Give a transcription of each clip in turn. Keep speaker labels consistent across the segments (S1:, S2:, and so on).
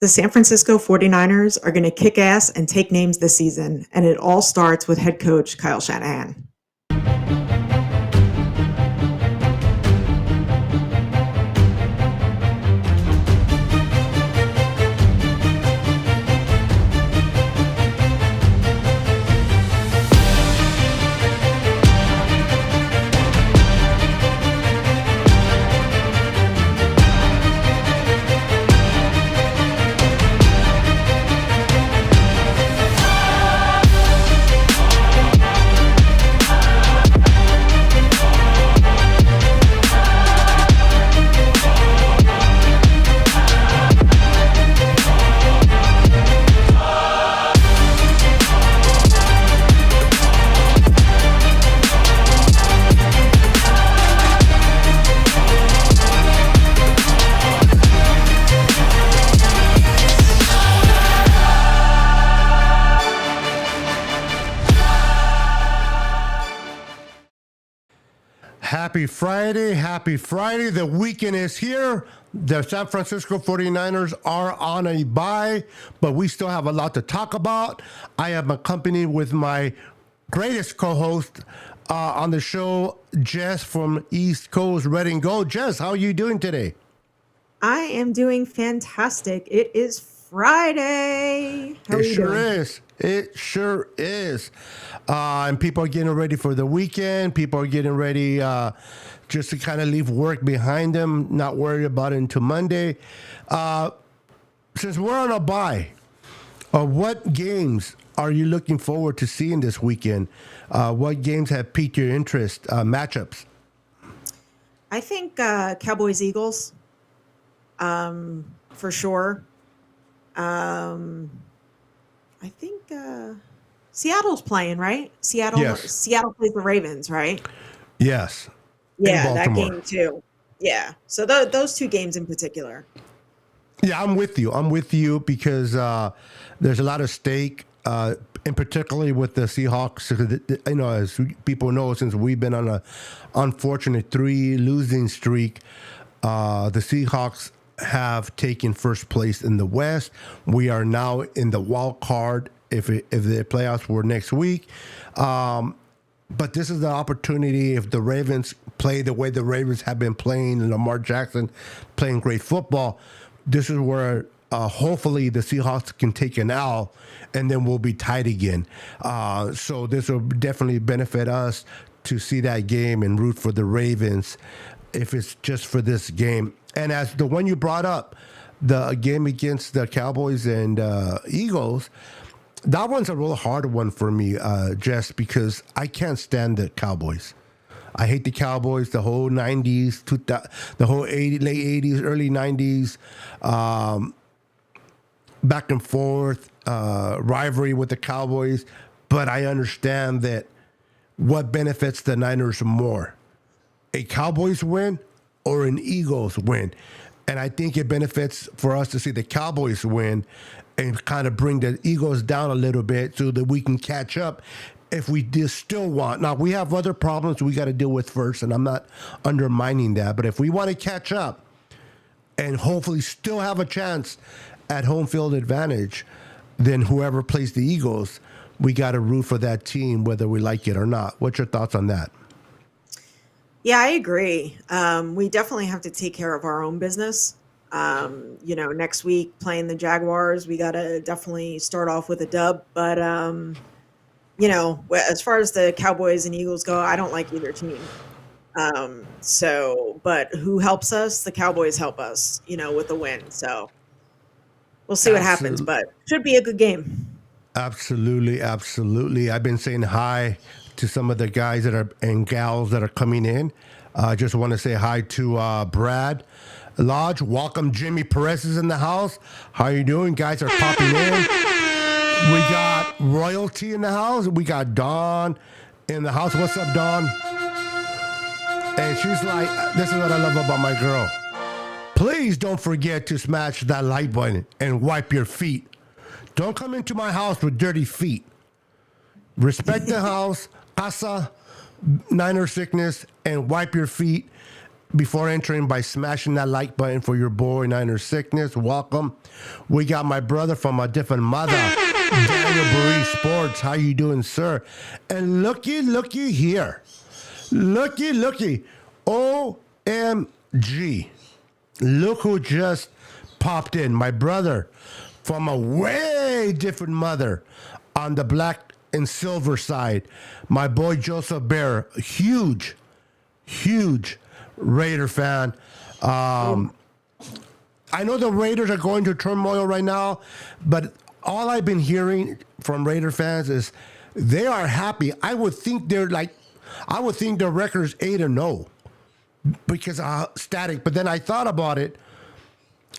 S1: The San Francisco 49ers are going to kick ass and take names this season, and it all starts with head coach Kyle Shanahan.
S2: Happy Friday. Happy Friday. The weekend is here. The San Francisco 49ers are on a bye, but we still have a lot to talk about. I am accompanied with my greatest co-host on the show, Jess from East Coast Red and Gold. Jess, how are you doing today?
S1: I am doing fantastic. It is Friday. How are
S2: It
S1: you
S2: sure
S1: doing?
S2: is. It sure is. And people are getting ready for the weekend. People are getting ready just to kind of leave work behind them, not worry about it until Monday. Since we're on a bye, what games are you looking forward to seeing this weekend? What games have piqued your interest? Matchups?
S1: I think Cowboys Eagles, for sure. I think Seattle's playing, right?
S2: Yes.
S1: Seattle plays the Ravens, right?
S2: Yes. In
S1: Yeah, that
S2: Baltimore.
S1: game too. Yeah. So those two games in particular.
S2: Yeah, I'm with you. I'm with you because there's a lot of stake, and particularly with the Seahawks. You know, as people know, since we've been on a unfortunate 3 losing streak, the Seahawks have taken first place in the West. We are now in the wild card if the playoffs were next week. But this is the opportunity if the Ravens play the way the Ravens have been playing, and Lamar Jackson playing great football. This is where hopefully the Seahawks can take an L, and then we'll be tied again. So this will definitely benefit us to see that game and root for the Ravens if it's just for this game. And as the one you brought up, the game against the Cowboys and Eagles, that one's a real hard one for me, Jess, because I can't stand the Cowboys. I hate the Cowboys, the whole 90s, the whole late 80s, early 90s, back and forth, rivalry with the Cowboys. But I understand that what benefits the Niners more, a Cowboys win or an Eagles win. And I think it benefits for us to see the Cowboys win and kind of bring the Eagles down a little bit so that we can catch up if we still want. Now, we have other problems we got to deal with first, and I'm not undermining that. But if we want to catch up and hopefully still have a chance at home field advantage, then whoever plays the Eagles, we got to root for that team, whether we like it or not. What's your thoughts on that?
S1: Yeah, I agree. We definitely have to take care of our own business. Next week playing the Jaguars, we got to definitely start off with a dub. But, as far as the Cowboys and Eagles go, I don't like either team. But who helps us? The Cowboys help us, with the win. So we'll see what happens,
S2: Absolutely.
S1: but should be a good game.
S2: Absolutely, absolutely. I've been saying hi to some of the guys that are and gals that are coming in. I just want to say hi to Brad Lodge. Welcome, Jimmy Perez is in the house. How you doing? Guys are popping in. We got royalty in the house. We got Dawn in the house. What's up, Dawn? And she's like, this is what I love about my girl. Please don't forget to smash that like button and wipe your feet. Don't come into my house with dirty feet. Respect the house, casa, Niner sickness, and wipe your feet before entering by smashing that like button for your boy Niner Sickness. Welcome. We got my brother from a different mother, Daniel Burry Sports. How you doing, sir? And looky here. Looky. OMG. Look who just popped in. My brother from a way different mother on the black and silver side. My boy Joseph Bear. Huge Raider fan. I know the Raiders are going through turmoil right now, but all I've been hearing from Raider fans is they are happy. I would think their record is 8-0 because static. But then I thought about it.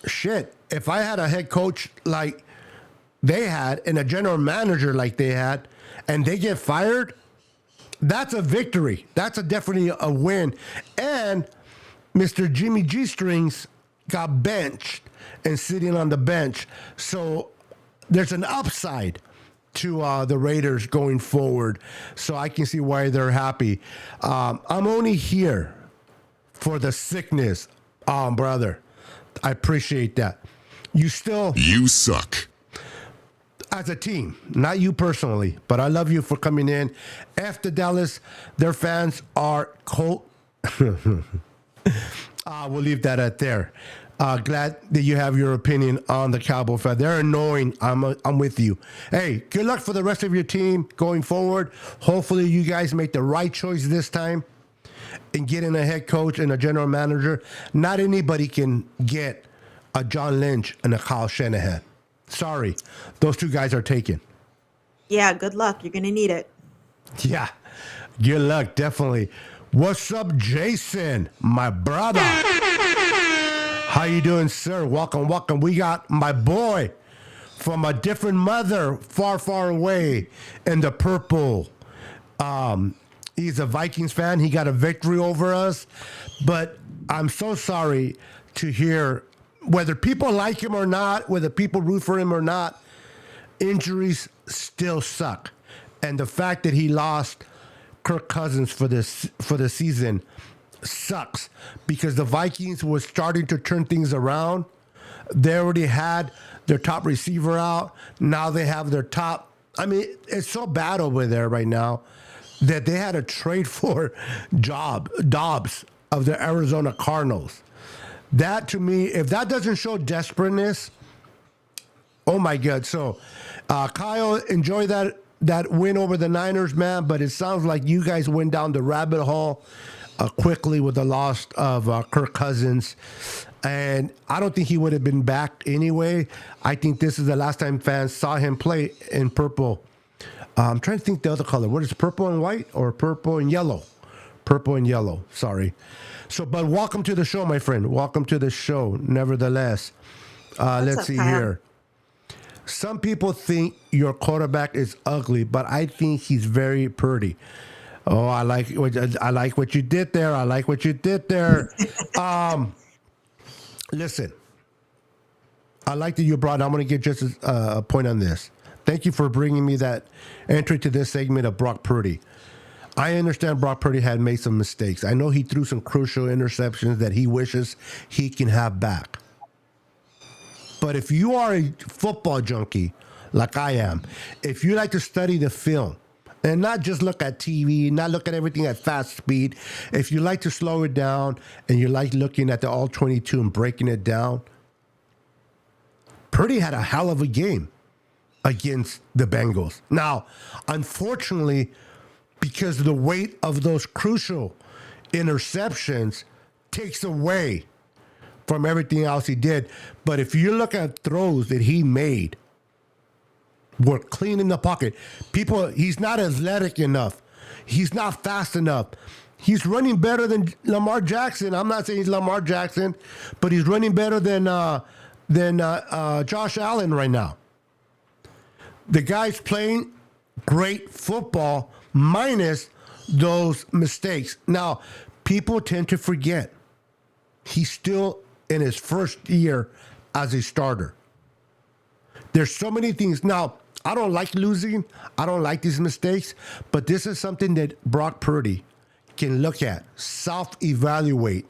S2: Shit, if I had a head coach like they had and a general manager like they had, and they get fired, that's a victory. That's definitely a win. And Mr. Jimmy G Strings got benched and sitting on the bench. So there's an upside to the Raiders going forward. So I can see why they're happy. I'm only here for the sickness. Brother, I appreciate that. You
S3: suck.
S2: As a team, not you personally, but I love you for coming in. After Dallas, their fans are cold. We'll leave that at there. Glad that you have your opinion on the Cowboy fan. They're annoying. I'm with you. Hey, good luck for the rest of your team going forward. Hopefully you guys make the right choice this time and get in a head coach and a general manager. Not anybody can get a John Lynch and a Kyle Shanahan. Sorry, those two guys are taken.
S1: Yeah, good luck. You're going to need it.
S2: Yeah, good luck, definitely. What's up, Jason, my brother? How you doing, sir? Welcome. We got my boy from a different mother, far away in the purple. He's a Vikings fan. He got a victory over us, but I'm so sorry to hear, whether people like him or not, whether people root for him or not, injuries still suck. And the fact that he lost Kirk Cousins for the season sucks, because the Vikings were starting to turn things around. They already had their top receiver out. Now they have their top. I mean, it's so bad over there right now that they had to trade for Dobbs of the Arizona Cardinals. That, to me, if that doesn't show desperateness, oh my God. So, Kyle, enjoy that win over the Niners, man. But it sounds like you guys went down the rabbit hole quickly with the loss of Kirk Cousins. And I don't think he would have been back anyway. I think this is the last time fans saw him play in purple. I'm trying to think the other color. What is it, purple and white or purple and yellow? Purple and yellow. Sorry. So, but welcome to the show, my friend. Welcome to the show. Nevertheless, let's see here. Some people think your quarterback is ugly, but I think he's very pretty. Oh, I like what you did there. Listen, I like that you brought. I'm going to get just a point on this. Thank you for bringing me that entry to this segment of Brock Purdy. I understand Brock Purdy had made some mistakes. I know he threw some crucial interceptions that he wishes he can have back. But if you are a football junkie like I am, if you like to study the film and not just look at TV, not look at everything at fast speed, if you like to slow it down and you like looking at the all-22 and breaking it down, Purdy had a hell of a game against the Bengals. Now, unfortunately, because the weight of those crucial interceptions takes away from everything else he did. But if you look at throws that he made, were clean in the pocket. He's not athletic enough. He's not fast enough. He's running better than Lamar Jackson. I'm not saying he's Lamar Jackson, but he's running better than Josh Allen right now. The guy's playing great football minus those mistakes. Now, people tend to forget he's still in his first year as a starter. There's so many things. Now, I don't like losing. I don't like these mistakes, but this is something that Brock Purdy can look at, self-evaluate,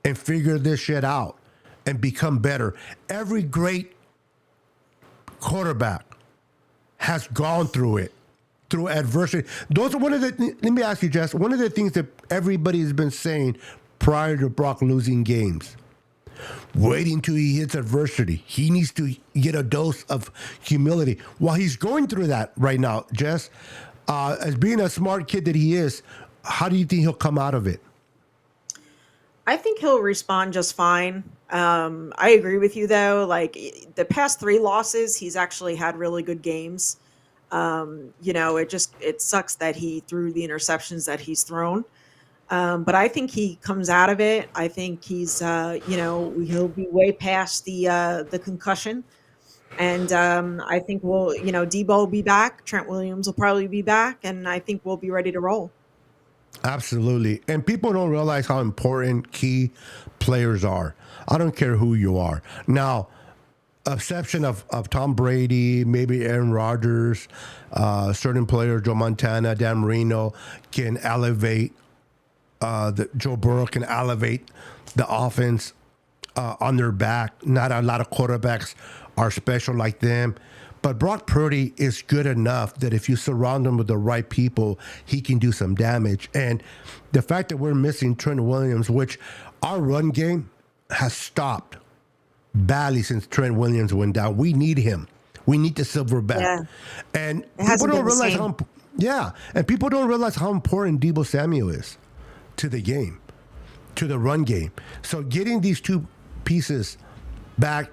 S2: and figure this shit out and become better. Every great quarterback has gone through it, through adversity. Those are one of the. Let me ask you, Jess. One of the things that everybody has been saying prior to Brock losing games, waiting till he hits adversity. He needs to get a dose of humility. While he's going through that right now, Jess, as being a smart kid that he is, how do you think he'll come out of it?
S1: I think he'll respond just fine. I agree with you though. Like the past three losses, he's actually had really good games. It sucks that he threw the interceptions that he's thrown. But I think he comes out of it. I think he'll be way past the concussion, and I think Debo will be back. Trent Williams will probably be back, and I think we'll be ready to roll.
S2: Absolutely. And people don't realize how important key players are. I don't care who you are. Now, exception of Tom Brady, maybe Aaron Rodgers, certain players, Joe Montana, Dan Marino, can elevate, Joe Burrow can elevate the offense on their back. Not a lot of quarterbacks are special like them. But Brock Purdy is good enough that if you surround him with the right people, he can do some damage. And the fact that we're missing Trent Williams, which our run game has stopped badly since Trent Williams went down. We need him. We need the silverback.
S1: Yeah,
S2: And
S1: it
S2: people
S1: hasn't
S2: don't
S1: been the
S2: realize
S1: same.
S2: how, yeah, and people don't realize how important Debo Samuel is to the game, to the run game. So getting these two pieces back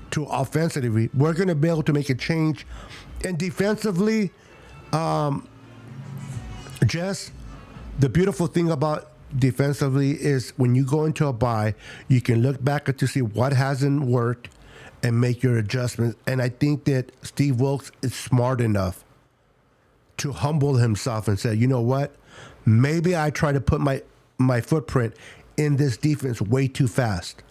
S2: to offensively, we're going to be able to make a change. And defensively, Jess, the beautiful thing about defensively is when you go into a bye, you can look back to see what hasn't worked and make your adjustments. And I think that Steve Wilkes is smart enough to humble himself and say, you know what? Maybe I try to put my footprint in this defense way too fast.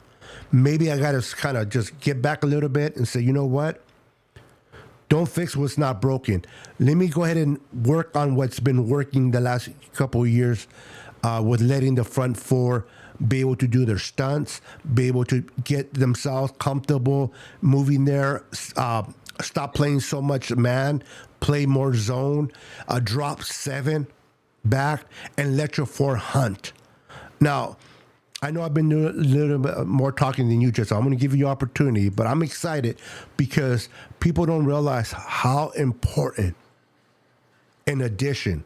S2: Maybe I got to kind of just get back a little bit and say, you know what? Don't fix what's not broken. Let me go ahead and work on what's been working the last couple of years with letting the front four be able to do their stunts, be able to get themselves comfortable moving there, stop playing so much man, play more zone, drop seven back, and let your four hunt. Now, I know I've been doing a little bit more talking than you, just. I'm going to give you opportunity, but I'm excited because people don't realize how important an addition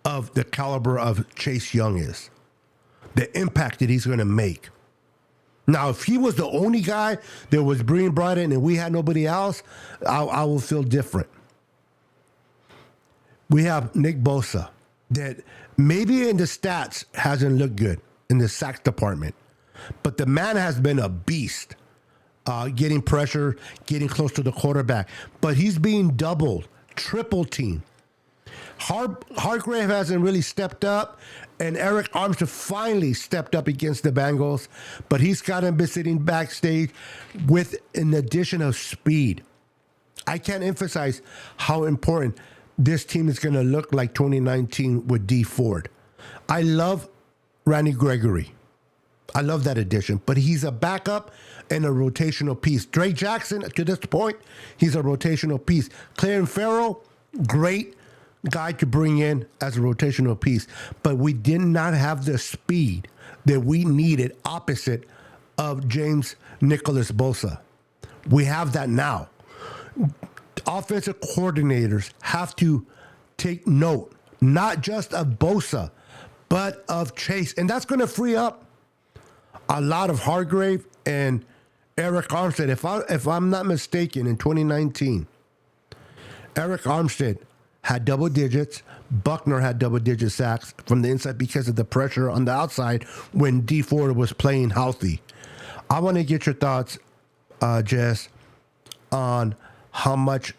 S2: of the caliber of Chase Young is, the impact that he's going to make. Now, if he was the only guy that was being brought in and we had nobody else, I will feel different. We have Nick Bosa that maybe in the stats hasn't looked good in the sacks department, but the man has been a beast, getting pressure, getting close to the quarterback. But he's being doubled, triple teamed. Hargrave hasn't really stepped up, and Eric Armstead finally stepped up against the Bengals, but he's got him been sitting backstage with an addition of speed. I can't emphasize how important this team is going to look like 2019 with D Ford. I love Randy Gregory. I love that addition, but he's a backup and a rotational piece. Drake Jackson, to this point, he's a rotational piece. Clarence Farrell, great guy to bring in as a rotational piece, but we did not have the speed that we needed opposite of James Nicholas Bosa. We have that now. Offensive coordinators have to take note, not just of Bosa, but of Chase. And that's going to free up a lot of Hargrave and Eric Armstead. If I'm not mistaken, in 2019, Eric Armstead had double digits. Buckner had double digit sacks from the inside because of the pressure on the outside when D Ford was playing healthy. I want to get your thoughts, Jess, on how much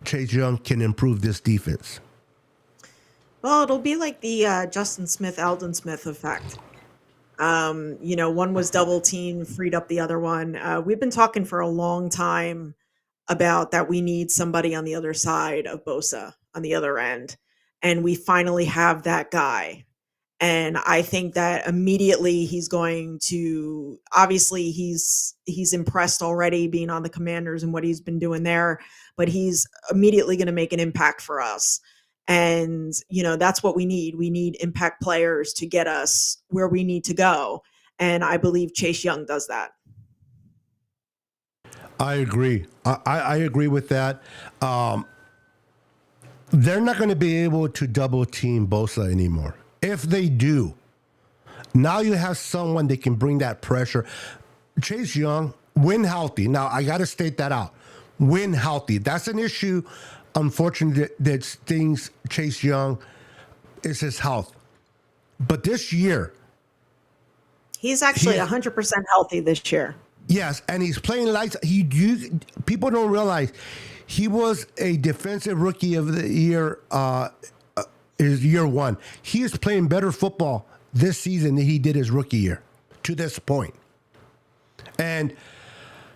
S2: Chase Young can improve this defense.
S1: Well, it'll be like the Justin Smith, Aldon Smith effect. One was double team, freed up the other one. We've been talking for a long time about that we need somebody on the other side of Bosa on the other end, and we finally have that guy. And I think that immediately he's going to, obviously he's impressed already being on the Commanders and what he's been doing there, but he's immediately going to make an impact for us. And that's what we need. We need impact players to get us where we need to go. And I believe Chase Young does that.
S2: I agree. I agree with that. They're not going to be able to double team Bosa anymore. If they do, now you have someone that can bring that pressure. Chase Young, when healthy. Now, I got to state that out. When healthy. That's an issue, unfortunately, that stings Chase Young is his health. But this year,
S1: he's actually 100% healthy this year.
S2: Yes, and he's playing like people don't realize he was a defensive rookie of the year. His year one, he is playing better football this season than he did his rookie year to this point. And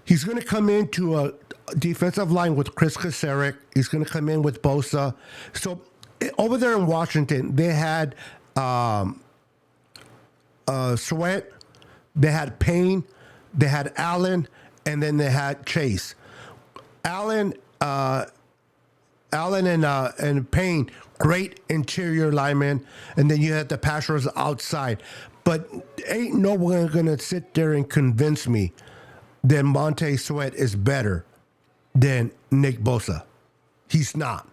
S2: he's going to come into a defensive line with Chris Kasarik. He's going to come in with Bosa. So over there in Washington, they had Sweat, they had Payne, they had Allen, and then they had Chase. Allen and Payne, great interior linemen, and then you had the pass rushers outside. But ain't no one gonna sit there and convince me that Montez Sweat is better than Nick Bosa. He's not.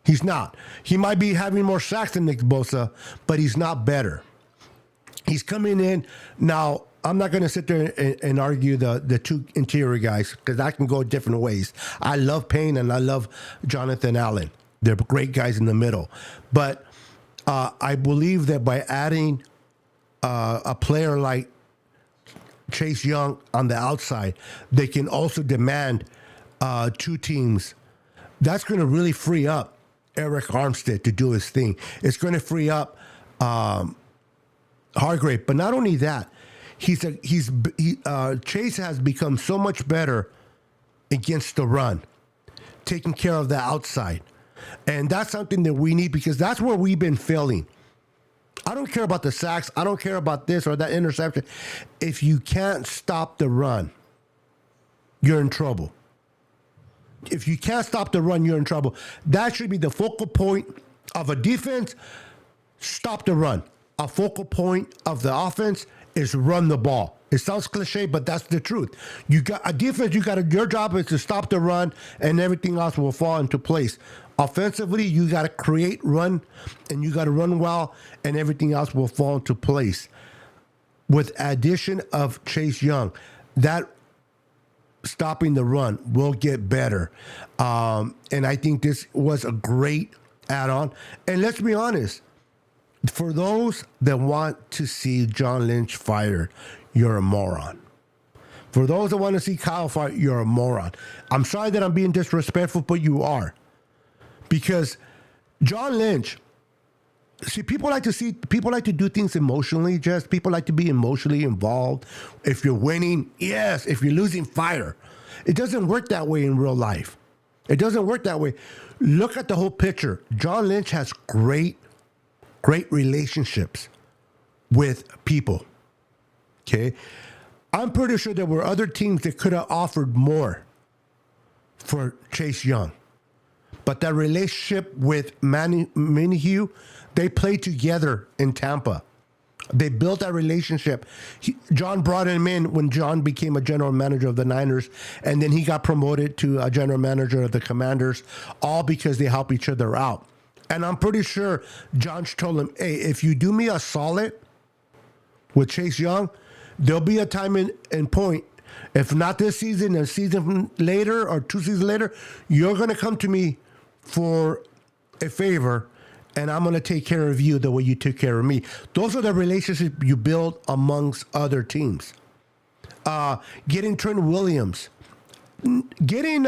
S2: He's not. He might be having more sacks than Nick Bosa, but he's not better. He's coming in now. I'm not going to sit there and argue the two interior guys because I can go different ways. I love Payne and I love Jonathan Allen. They're great guys in the middle. But I believe that by adding a player like Chase Young on the outside, they can also demand two teams. That's going to really free up Eric Armstead to do his thing. It's going to free up Hargrave. But not only that, Chase has become so much better against the run, taking care of the outside. And that's something that we need because that's where we've been failing. I don't care about the sacks. I don't care about this or that interception. If you can't stop the run, you're in trouble. If you can't stop the run, you're in trouble. That should be the focal point of a defense. Stop the run. A focal point of the offense is run the ball. It sounds cliche, but that's the truth. You got a defense. Your job is to stop the run, and everything else will fall into place. Offensively, you got to create run, and you got to run well, and everything else will fall into place. With addition of Chase Young, that stopping the run will get better, and I think this was a great add-on. And let's be honest. For those that want to see John Lynch fired, you're a moron. For those that want to see Kyle fired, you're a moron. I'm sorry that I'm being disrespectful, but you are. Because John Lynch, people like to do things emotionally, Jess. People like to be emotionally involved. If you're winning, yes. If you're losing, fire. It doesn't work that way in real life. It doesn't work that way. Look at the whole picture. John Lynch has great relationships with people. Okay. I'm pretty sure there were other teams that could have offered more for Chase Young. But that relationship with Minihue, they played together in Tampa. They built that relationship. John brought him in when John became a general manager of the Niners, and then he got promoted to a general manager of the Commanders, all because they help each other out. And I'm pretty sure John told him, hey, if you do me a solid with Chase Young, there'll be a time and point. If not this season, a season later or 2 seasons later, you're going to come to me for a favor, and I'm going to take care of you the way you took care of me. Those are the relationships you build amongst other teams. Getting Trent Williams. Getting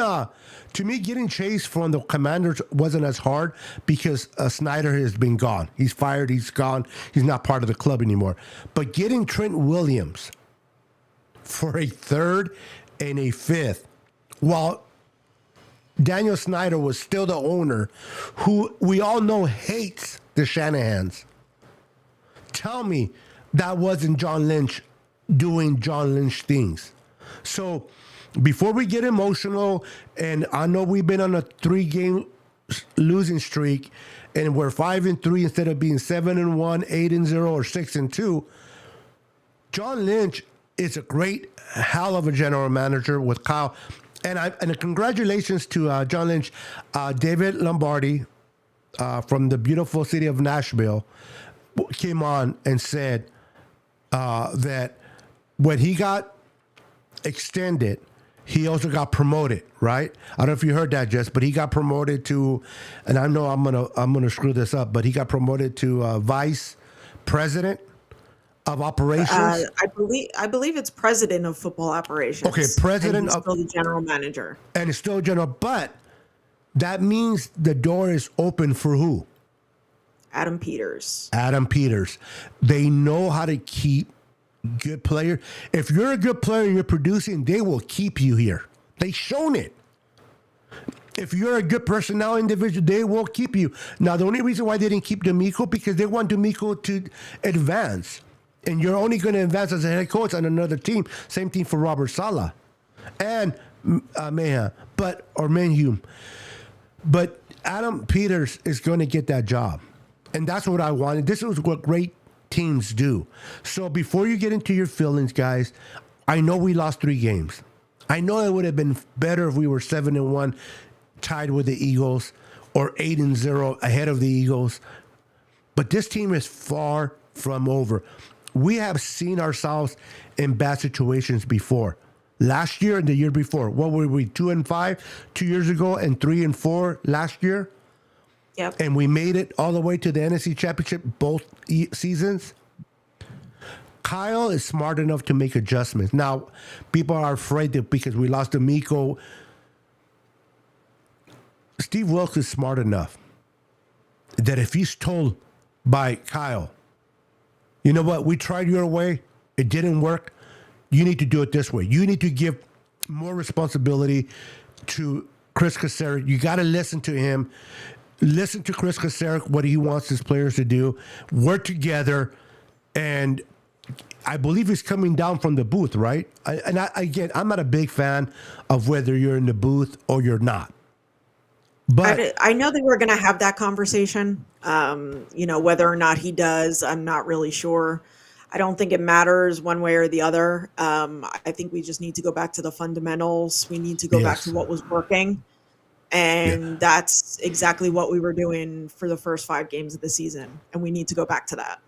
S2: Chase from the Commanders wasn't as hard because Snyder has been gone. He's fired. He's gone. He's not part of the club anymore. But getting Trent Williams for a third and a fifth, while Daniel Snyder was still the owner, who we all know hates the Shanahans. Tell me that wasn't John Lynch doing John Lynch things. So before we get emotional, and I know we've been on a 3-game losing streak, and we're 5-3 instead of being 7-1, 8-0, or 6-2. John Lynch is a great hell of a general manager with Kyle, and congratulations to John Lynch, David Lombardi from the beautiful city of Nashville came on and said that when he got extended, he also got promoted, right? I don't know if you heard that, Jess, but he got promoted to, and I know I'm gonna screw this up, but he got promoted to vice president of operations.
S1: I believe it's president of football operations.
S2: Okay, president
S1: and he's
S2: of,
S1: still the general manager.
S2: and it's still general, but that means the door is open for who?
S1: Adam Peters.
S2: Adam Peters. They know how to keep good players. If you're a good player and you're producing, they will keep you here. They've shown it. If you're a good personnel individual, they will keep you. Now, the only reason why they didn't keep D'Amico, because they want D'Amico to advance. And you're only going to advance as a head coach on another team. Same thing for Robert Saleh and Mayhem, or Mayhew. But Adam Peters is going to get that job. And that's what I wanted. This is what great teams do. So before you get into your feelings, guys, I know we lost 3 games. I know it would have been better if we were 7-1, tied with the Eagles, or 8-0 ahead of the Eagles. But this team is far from over. We have seen ourselves in bad situations before. Last year and the year before. What were we, 2-5 2 years ago and 3-4 last year?
S1: Yep.
S2: And we made it all the way to the NFC Championship both seasons. Kyle is smart enough to make adjustments. Now, people are afraid that because we lost D'Amico, Steve Wilkes is smart enough that if he's told by Kyle, you know what, we tried your way, it didn't work, you need to do it this way. You need to give more responsibility to Chris Kaserik. You got to listen to him. Listen to Chris Kaserik, what he wants his players to do. Work together. And I believe he's coming down from the booth, right? Again, I'm not a big fan of whether you're in the booth or you're not. But
S1: I know that we're going to have that conversation. Whether or not he does, I'm not really sure. I don't think it matters one way or the other. I think we just need to go back to the fundamentals. We need to go back to what was working. And that's exactly what we were doing for the first 5 games of the season. And we need to go back to that.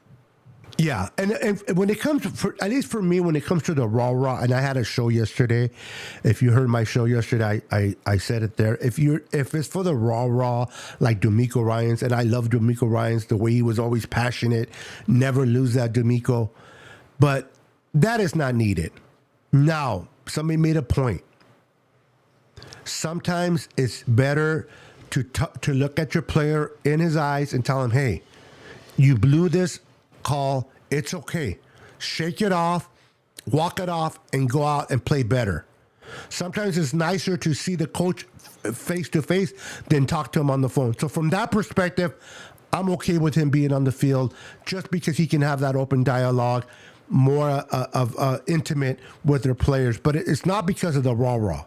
S2: Yeah. And when it comes to, at least for me, when it comes to the raw, and I had a show yesterday. If you heard my show yesterday, I said it there. If it's for the raw, like D'Amico Ryans, and I love D'Amico Ryans, the way he was always passionate, never lose that D'Amico. But that is not needed. Now, somebody made a point. Sometimes it's better to look at your player in his eyes and tell him, hey, you blew this call. It's okay. Shake it off, walk it off, and go out and play better. Sometimes it's nicer to see the coach face to face than talk to him on the phone. So from that perspective, I'm okay with him being on the field just because he can have that open dialogue, more of intimate with their players. But it's not because of the raw.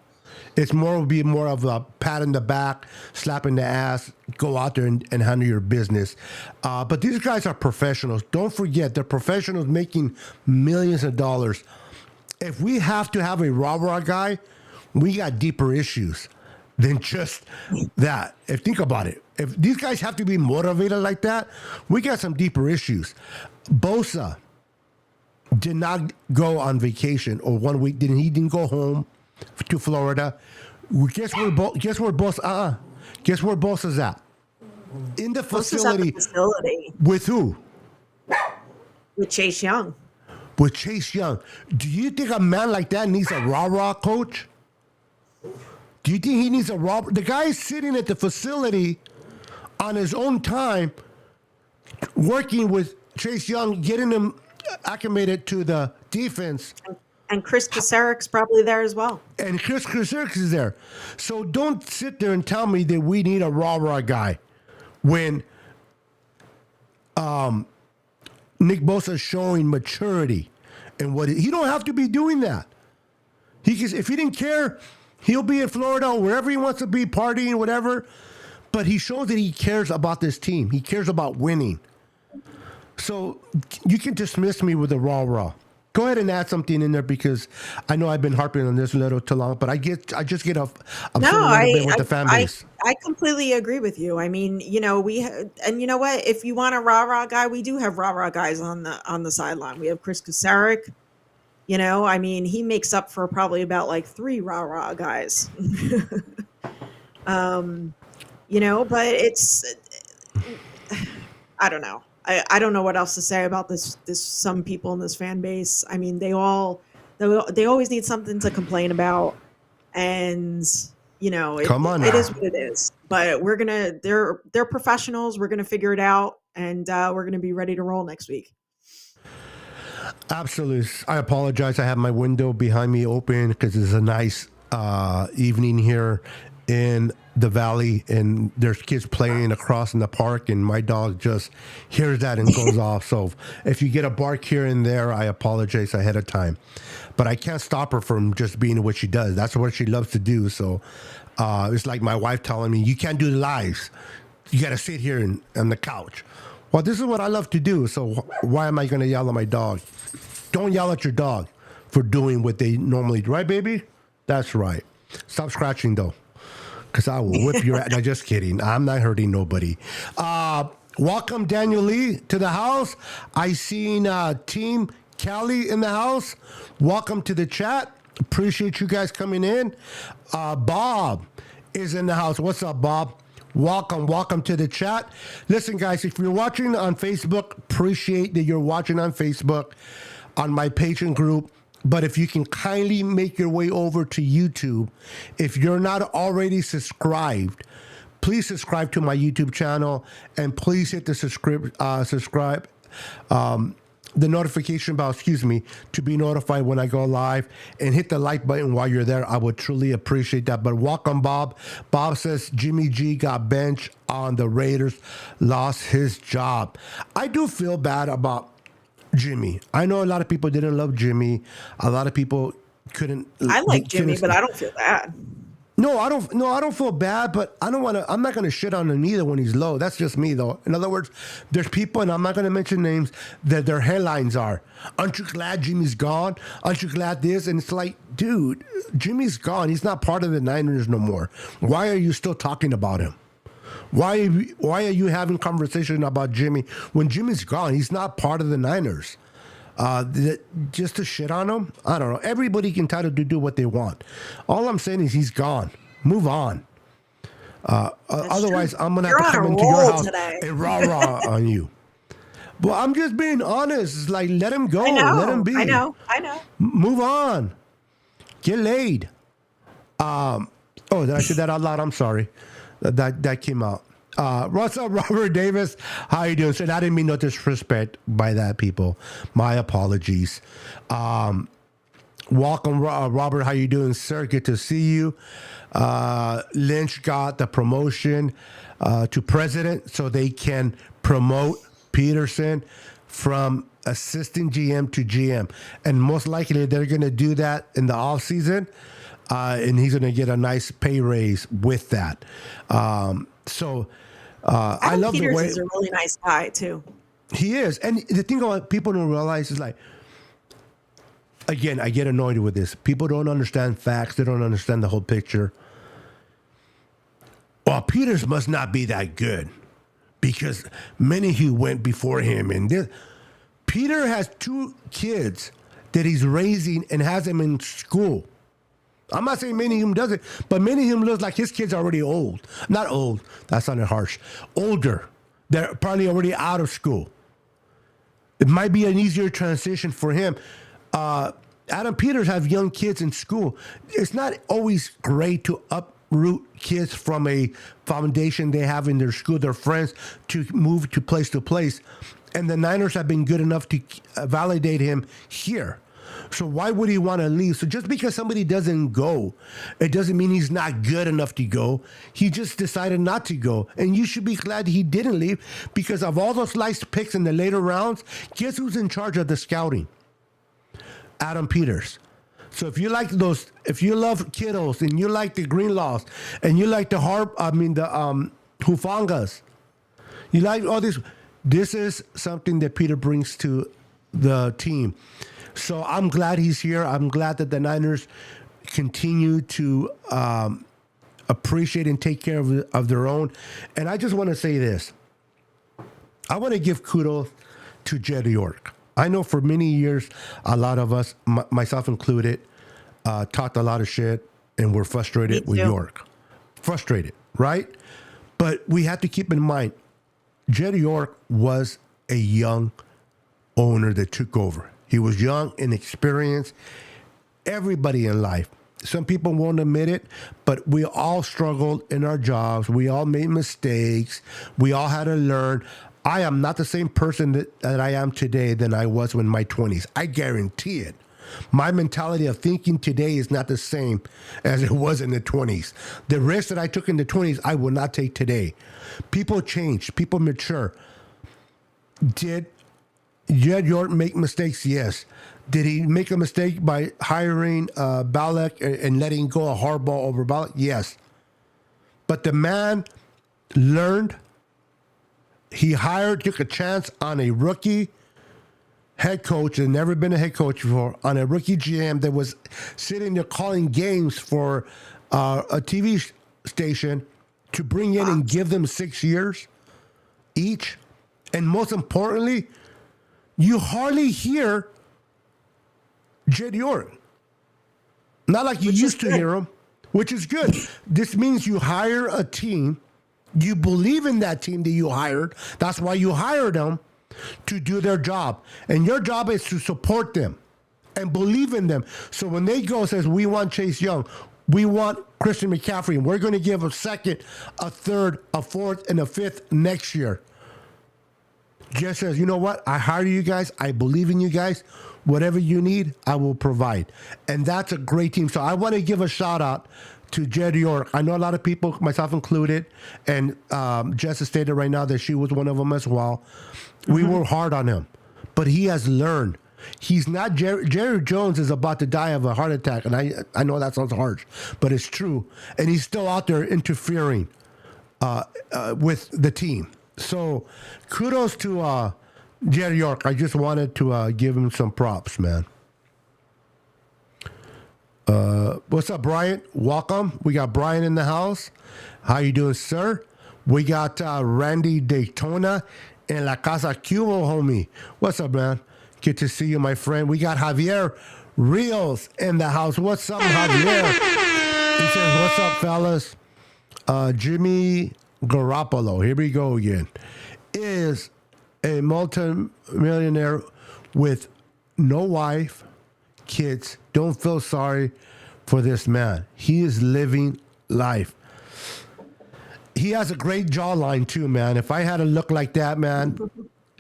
S2: It's more of a pat in the back, slap in the ass, go out there and handle your business. But these guys are professionals. Don't forget, they're professionals making millions of dollars. If we have to have a rah-rah guy, we got deeper issues than just that. Think about it. If these guys have to be motivated like that, we got some deeper issues. Bosa did not go on vacation or 1 week. He didn't go home to Florida. Guess where Bosa's at? In the facility. With who?
S1: With Chase Young.
S2: With Chase Young. Do you think a man like that needs a rah-rah coach? Do you think he needs a rah? The guy is sitting at the facility on his own time, working with Chase Young, getting him acclimated to the defense.
S1: And Chris Kaserik's probably there as well.
S2: And Chris Kaserik is there. So don't sit there and tell me that we need a rah-rah guy when Nick Bosa is showing maturity, and he don't have to be doing that. If he didn't care, he'll be in Florida or wherever he wants to be, partying, whatever. But he shows that he cares about this team. He cares about winning. So you can dismiss me with a rah. Go ahead and add something in there because I know I've been harping on this a little too long, but I just get upset a little bit with the fan base.
S1: I completely agree with you. I mean, and you know what? If you want a rah guy, we do have rah guys on the sideline. We have Chris Kasarik. I mean, he makes up for probably about like 3 rah guys. But it's, I don't know. I don't know what else to say about this some people in this fan base. I mean, they always need something to complain about, and
S2: Come on
S1: it
S2: now.
S1: is what it is. But they're professionals. We're gonna figure it out, and we're gonna be ready to roll next week.
S2: Absolutely. I apologize. I have my window behind me open because it's a nice evening here in the valley, and there's kids playing across in the park, and my dog just hears that and goes off. So if you get a bark here and there, I apologize ahead of time. But I can't stop her from just being what she does. That's what she loves to do. So it's like my wife telling me, you can't do the lives. You got to sit here on the couch. Well, this is what I love to do. So why am I going to yell at my dog? Don't yell at your dog for doing what they normally do. Right, baby? That's right. Stop scratching, though, because I will whip your ass. No, just kidding. I'm not hurting nobody. Welcome, Daniel Lee, to the house. I seen Team Cali in the house. Welcome to the chat. Appreciate you guys coming in. Bob is in the house. What's up, Bob? Welcome to the chat. Listen, guys, if you're watching on Facebook, appreciate that you're watching on Facebook on my patron group. But if you can kindly make your way over to YouTube, if you're not already subscribed, please subscribe to my YouTube channel and please hit the subscribe the notification bell, to be notified when I go live, and hit the like button while you're there. I would truly appreciate that. But welcome, Bob. Bob says Jimmy G got benched on the Raiders, lost his job. I do feel bad about Jimmy. I know a lot of people didn't love Jimmy. A lot of people couldn't.
S1: I like Jimmy, but I don't feel bad.
S2: No, I don't feel bad, but I'm not going to shit on him either when he's low. That's just me, though. In other words, there's people, and I'm not going to mention names, that their headlines are, aren't you glad Jimmy's gone? Aren't you glad this? And it's like, dude, Jimmy's gone. He's not part of the Niners no more. Why are you still talking about him? Why are you having conversation about Jimmy when Jimmy's gone? He's not part of the Niners. Just to shit on him? I don't know. Everybody can entitled to do what they want. All I'm saying is he's gone. Move on. Otherwise,
S1: true.
S2: I'm going to have to come into your house
S1: today.
S2: and rah on you. Well, I'm just being honest. It's like, let him go. Let him be.
S1: I know.
S2: Move on. Get laid. Did I say that out loud? I'm sorry. That came out. What's up, Robert Davis? How you doing? So I didn't mean no disrespect by that, people. My apologies. Welcome, Robert. How you doing, sir? Good to see you. Lynch got the promotion to president so they can promote Peterson from assistant GM to GM. And most likely they're going to do that in the offseason. And he's going to get a nice pay raise with that. I love
S1: Peters
S2: the way
S1: is a really nice guy too.
S2: He is. And the thing about people don't realize is, like, again, I get annoyed with this. People don't understand facts. They don't understand the whole picture. Well, Peters must not be that good because many who went before him. And Peter has 2 kids that he's raising and has them in school. I'm not saying many of him doesn't, but many of him looks like his kids are already old. Not old. That sounded harsh. Older. They're probably already out of school. It might be an easier transition for him. Adam Peters have young kids in school. It's not always great to uproot kids from a foundation they have in their school, their friends, to move to place. And the Niners have been good enough to validate him here. So why would he want to leave? So just because somebody doesn't go, it doesn't mean he's not good enough to go. He just decided not to go. And you should be glad he didn't leave, because of all those nice picks in the later rounds, guess who's in charge of the scouting? Adam Peters. So if you like those, if you love Kittles and you like the Greenlaws and you like the Hufangas, you like all this is something that Peter brings to the team. So I'm glad he's here. I'm glad that the Niners continue to appreciate and take care of their own. And I just want to say this. I want to give kudos to Jed York. I know for many years, a lot of us, myself included, talked a lot of shit and were frustrated with York. Frustrated, right? But we have to keep in mind, Jed York was a young owner that took over. He was young, inexperienced. Everybody in life. Some people won't admit it, but we all struggled in our jobs. We all made mistakes. We all had to learn. I am not the same person that I am today than I was in my 20s. I guarantee it. My mentality of thinking today is not the same as it was in the 20s. The risk that I took in the 20s, I will not take today. People change. People mature. Did Jed York make mistakes? Yes. Did he make a mistake by hiring Balak and letting go of Harbaugh over Balak? Yes. But the man learned. He took a chance on a rookie head coach that had never been a head coach before, on a rookie GM that was sitting there calling games for a TV station to bring in and give them 6 years each. And most importantly, you hardly hear Jed York. Not like you used to hear him, which is good. This means you hire a team. You believe in that team that you hired. That's why you hired them, to do their job. And your job is to support them and believe in them. So when they go and says, we want Chase Young, we want Christian McCaffrey, and we're going to give a second, a third, a fourth, and a fifth next year. Just says, you know what? I hire you guys. I believe in you guys. Whatever you need, I will provide. And that's a great team. So I want to give a shout out to Jed York. I know a lot of people, myself included, and Jess has stated right now that she was one of them as well. Mm-hmm. We were hard on him, but he has learned. He's not Jerry Jones is about to die of a heart attack, and I know that sounds harsh, but it's true. And he's still out there interfering with the team. So kudos to Jed York. I just wanted to give him some props, man. What's up, Brian? Welcome. We got Brian in the house. How you doing, sir? We got Randy Daytona in La Casa Cubo, homie. What's up, man? Good to see you, my friend. We got Javier Rios in the house. What's up, Javier? He says, what's up, fellas? Jimmy Garoppolo, here we go again, is a multimillionaire with no wife, kids. Don't feel sorry for this man. He is living life. He has a great jawline too, man. If I had a look like that, man,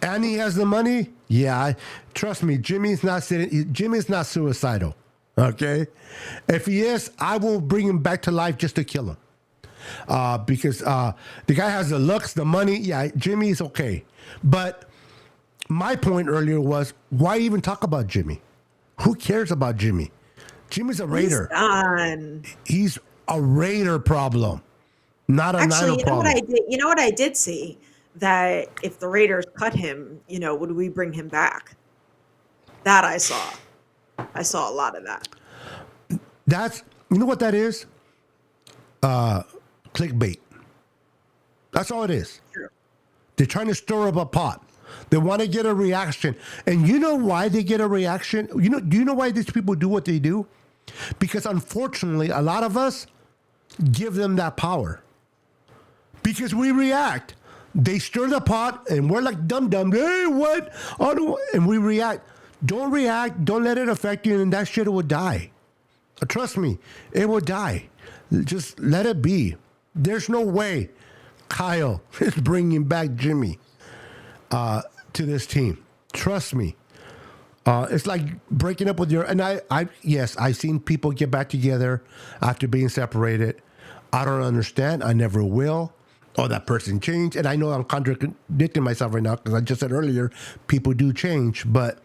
S2: and he has the money, yeah, trust me, Jimmy's not suicidal. Okay, if he is, I will bring him back to life just to kill him. Because the guy has the looks, the money. Yeah, Jimmy's okay. But my point earlier was, why even talk about Jimmy? Who cares about Jimmy? Jimmy's a Raider.
S1: He's done.
S2: He's a Raider problem, not a Niner problem.
S1: You know what I did see? That if the Raiders cut him, would we bring him back? That I saw. I saw a lot of that.
S2: You know what that is? Clickbait. That's all it is.
S1: True.
S2: They're trying to stir up a pot. They want to get a reaction. And you know why they get a reaction? Do you know why these people do what they do? Because unfortunately, a lot of us give them that power. Because we react. They stir the pot and we're like dum-dum. Hey, what? And we react. Don't react. Don't let it affect you, and that shit will die. Trust me, it will die. Just let it be. There's no way Kyle is bringing back Jimmy to this team. Trust me. It's like breaking up with your, and yes, I've seen people get back together after being separated. I don't understand. I never will. Oh, that person changed. And I know I'm contradicting myself right now because I just said earlier, people do change. But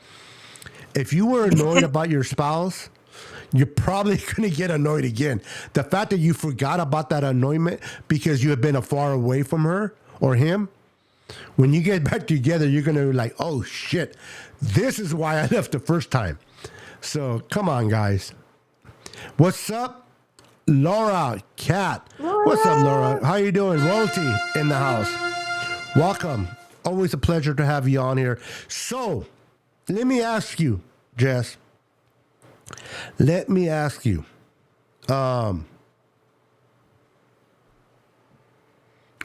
S2: if you were annoyed about your spouse, you're probably going to get annoyed again. The fact that you forgot about that annoyment because you have been far away from her or him, when you get back together, you're going to be like, oh shit, this is why I left the first time. So come on, guys. What's up, Laura Cat? What's up, Laura? How you doing? Royalty in the house. Welcome. Always a pleasure to have you on here. So let me ask you, Jess. Let me ask you.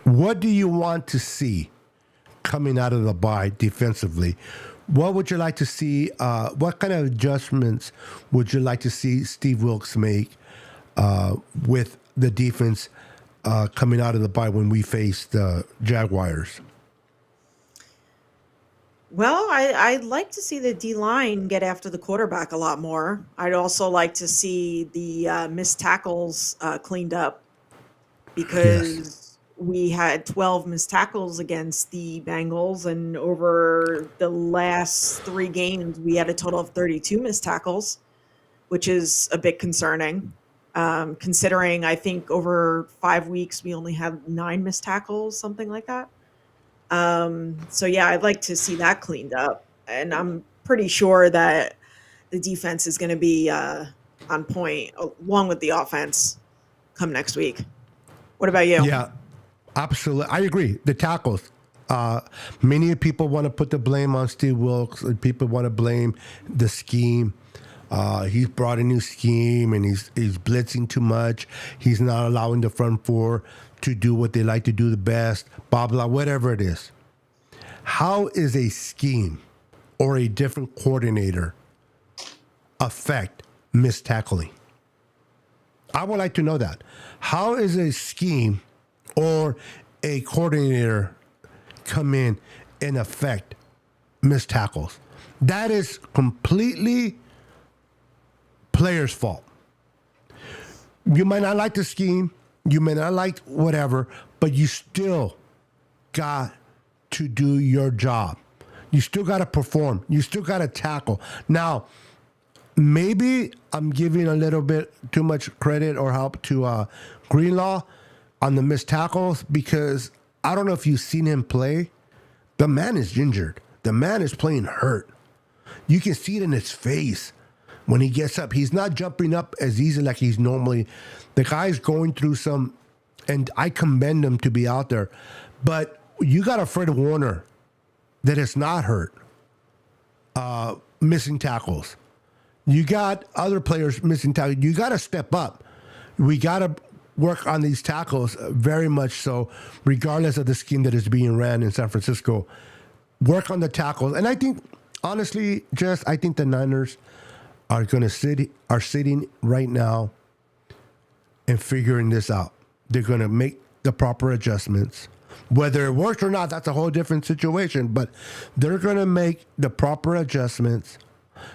S2: What do you want to see coming out of the bye defensively? What would you like to see? What kind of adjustments would you like to see Steve Wilkes make with the defense coming out of the bye when we face the Jaguars?
S1: Well, I'd like to see the D line get after the quarterback a lot more. I'd also like to see the missed tackles cleaned up
S2: Yes.
S1: because we had 12 missed tackles against the Bengals, and over the last 3 games, we had a total of 32 missed tackles, which is a bit concerning. Considering I think over 5 weeks we only had 9 missed tackles, something like that. So yeah, I'd like to see that cleaned up, and I'm pretty sure that the defense is going to be on point along with the offense come next week. What about you?
S2: Yeah, absolutely. I agree. The tackles. Many people want to put the blame on Steve Wilkes. People want to blame the scheme. He's brought a new scheme and he's blitzing too much. He's not allowing the front four to do what they like to do the best, blah, blah, whatever it is. How is a scheme or a different coordinator affect missed tackling? I would like to know that. How is a scheme or a coordinator come in and affect missed tackles? That is completely players' fault. You might not like the scheme, you may not like whatever, but you still got to do your job. You still got to perform. You still got to tackle. Now, maybe I'm giving a little bit too much credit or help to Greenlaw on the missed tackles because I don't know if you've seen him play. The man is injured. The man is playing hurt. You can see it in his face when he gets up. He's not jumping up as easy like he's normally. The guy's going through some, and I commend him to be out there. But you got a Fred Warner that is not hurt, missing tackles. You got other players missing tackles. You got to step up. We got to work on these tackles very much so, regardless of the scheme that is being ran in San Francisco. Work on the tackles. And I think, honestly, Jess, I think the Niners are sitting right now and figuring this out. They're going to make the proper adjustments. Whether it works or not, that's a whole different situation. But they're going to make the proper adjustments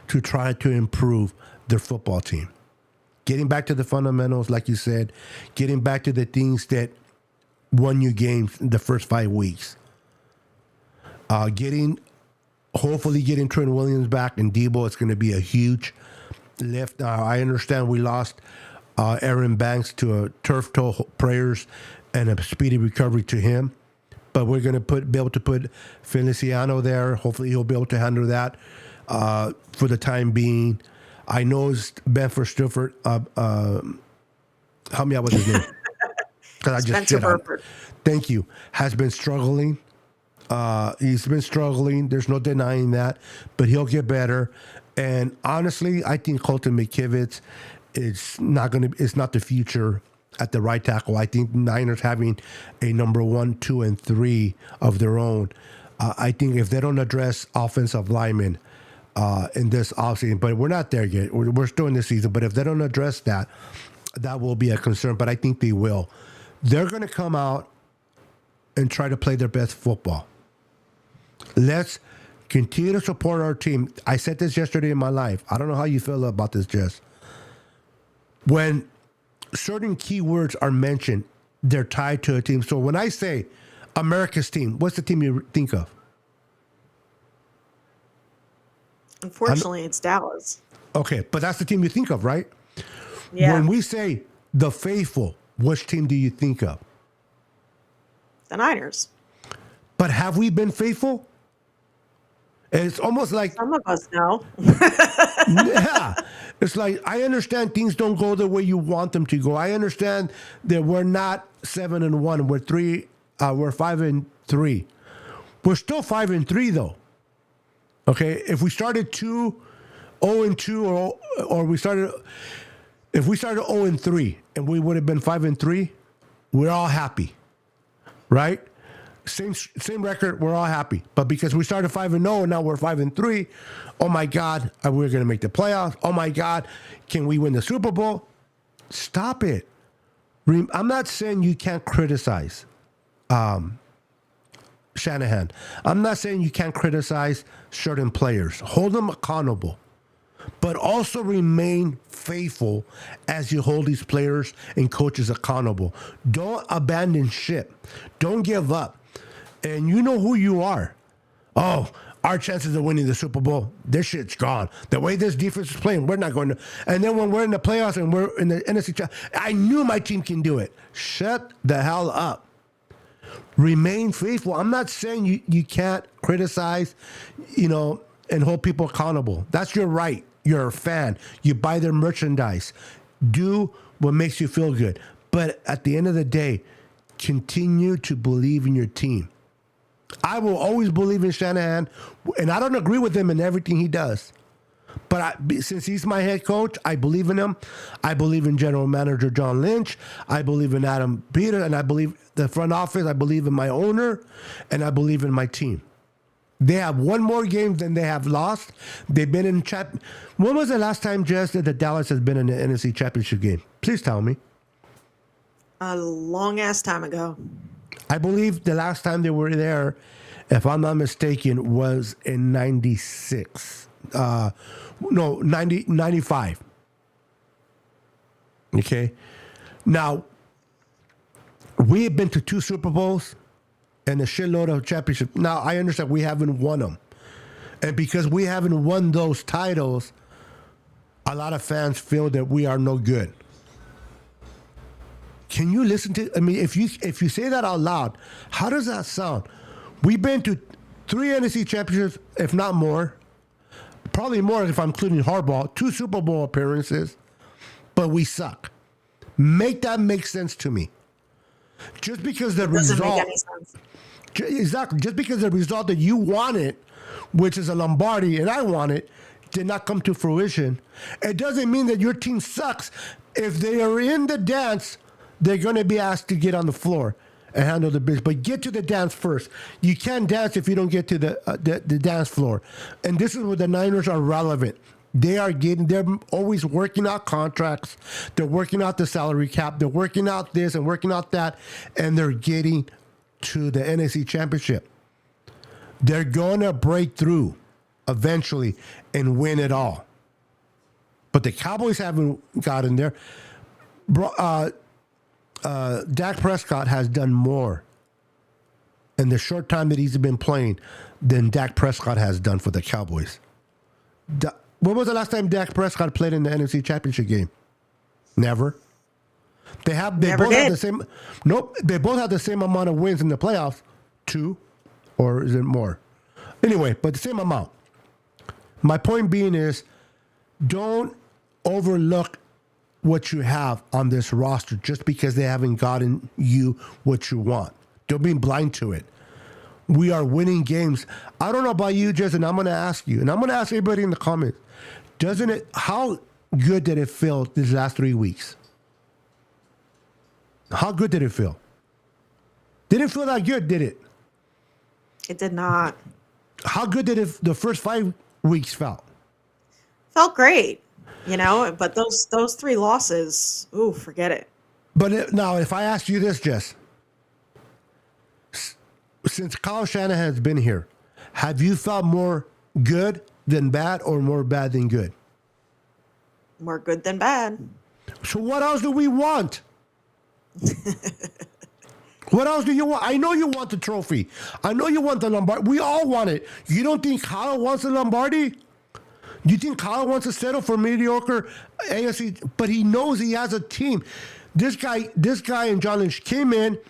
S2: to try to improve their football team. Getting back to the fundamentals, like you said, getting back to the things that won you games in the first 5 weeks. Hopefully getting Trent Williams back and Debo is going to be a huge lift. I understand we lost Aaron Banks to a turf toe, prayers and a speedy recovery to him. But we're going to be able to put Feliciano there. Hopefully he'll be able to handle that for the time being. I know Benford Stillford. Help me out with his name. Because I just
S1: Spencer
S2: shit on it.
S1: Burford.
S2: Thank you. Has been struggling. He's been struggling. There's no denying that. But he'll get better. And honestly, I think Colton McKivitz is not the future at the right tackle. I think Niners having a number 1, 2, and 3 of their own. I think if they don't address offensive linemen in this offseason, but we're not there yet. We're still in this season. But if they don't address that, that will be a concern. But I think they will. They're going to come out and try to play their best football. Let's Continue to support our team. I said this yesterday in my life. I don't know how you feel about this, Jess. When certain keywords are mentioned, they're tied to a team. So when I say America's team, what's the team you think of?
S1: Unfortunately, it's Dallas.
S2: Okay, but that's the team you think of, right?
S1: Yeah.
S2: When we say the faithful, which team do you think of?
S1: The Niners.
S2: But have we been faithful? It's almost like,
S1: Some of us know.
S2: yeah, it's like, I understand things don't go the way you want them to go. I understand that we're not 7-1. We're 5-3. We're still 5-3 though. Okay, if we started 0-2, or if we started 0-3 and we would have been 5-3, we're all happy, right? Same record, we're all happy. But because we started 5-0 and now we're 5-3, oh my God, we're going to make the playoffs. Oh my God, can we win the Super Bowl? Stop it. I'm not saying you can't criticize Shanahan. I'm not saying you can't criticize certain players. Hold them accountable. But also remain faithful as you hold these players and coaches accountable. Don't abandon ship. Don't give up. And you know who you are. Oh, our chances of winning the Super Bowl, this shit's gone. The way this defense is playing, we're not going to. And then when we're in the playoffs and we're in the NFC, I knew my team can do it. Shut the hell up. Remain faithful. I'm not saying you can't criticize, and hold people accountable. That's your right. You're a fan. You buy their merchandise. Do what makes you feel good. But at the end of the day, continue to believe in your team. I will always believe in Shanahan, and I don't agree with him in everything he does. But since he's my head coach, I believe in him. I believe in General Manager John Lynch. I believe in Adam Peter, and I believe the front office. I believe in my owner, and I believe in my team. They have one more game than they have lost. They've been in When was the last time, Jess, that the Dallas has been in the NFC Championship game? Please tell me.
S1: A long ass time ago.
S2: I believe the last time they were there, if I'm not mistaken, was in 96. 95. Okay. Now, we have been to 2 Super Bowls and a shitload of championships. Now, I understand we haven't won them. And because we haven't won those titles, a lot of fans feel that we are no good. Can you listen to, if you say that out loud, how does that sound? We've been to 3 NFC championships, if not more. Probably more if I'm including Harbaugh. 2 Super Bowl appearances, but we suck. Make that make sense to me. Just because the result
S1: doesn't make any sense.
S2: Exactly. Just because the result that you wanted, which is a Lombardi, and I want it, did not come to fruition, it doesn't mean that your team sucks. If they are in the dance, they're going to be asked to get on the floor and handle the business. But get to the dance first. You can't dance if you don't get to the dance floor. And this is where the Niners are relevant. They're always working out contracts. They're working out the salary cap. They're working out this and working out that. And they're getting to the NFC Championship. They're going to break through eventually and win it all. But the Cowboys haven't gotten there. Dak Prescott has done more in the short time that he's been playing than Dak Prescott has done for the Cowboys. When was the last time Dak Prescott played in the NFC Championship game? Never. They both have the same. Nope. They both have the same amount of wins in the playoffs. 2, or is it more? Anyway, but the same amount. My point being is, don't overlook what you have on this roster just because they haven't gotten you what you want. Don't be blind to it. We are winning games. I don't know about you, Jess, and I'm going to ask you, and I'm going to ask everybody in the comments, how good did it feel these last 3 weeks? How good did it feel? Didn't feel that good, did it?
S1: It did not.
S2: How good did the first 5 weeks felt?
S1: Felt great, but those 3 losses, ooh, forget it.
S2: But now, if I ask you this, Jess, since Kyle Shanahan has been here, Have you felt more good than bad or more bad than good?
S1: More good than bad.
S2: So what else do we want? What else do you want? I know you want the trophy. I know you want the Lombardi. We all want it. You don't think Kyle wants the Lombardi? You think Kyle wants to settle for mediocre AFC? But he knows he has a team. This guy and John Lynch came in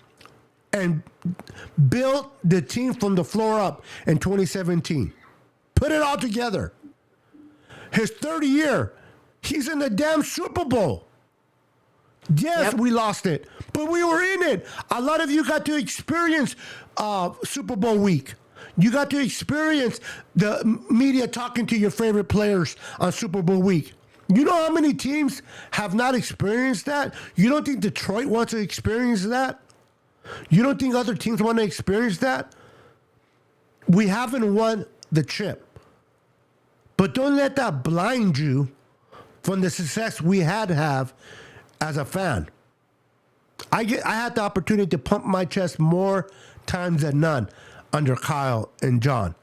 S2: and built the team from the floor up in 2017. Put it all together. His third year, he's in the damn Super Bowl. Yes, we lost it, but we were in it. A lot of you got to experience Super Bowl week. You got to experience the media talking to your favorite players on Super Bowl week. You know how many teams have not experienced that? You don't think Detroit wants to experience that? You don't think other teams want to experience that? We haven't won the chip. But don't let that blind you from the success we had to have as a fan. I had the opportunity to pump my chest more times than none under Kyle and John.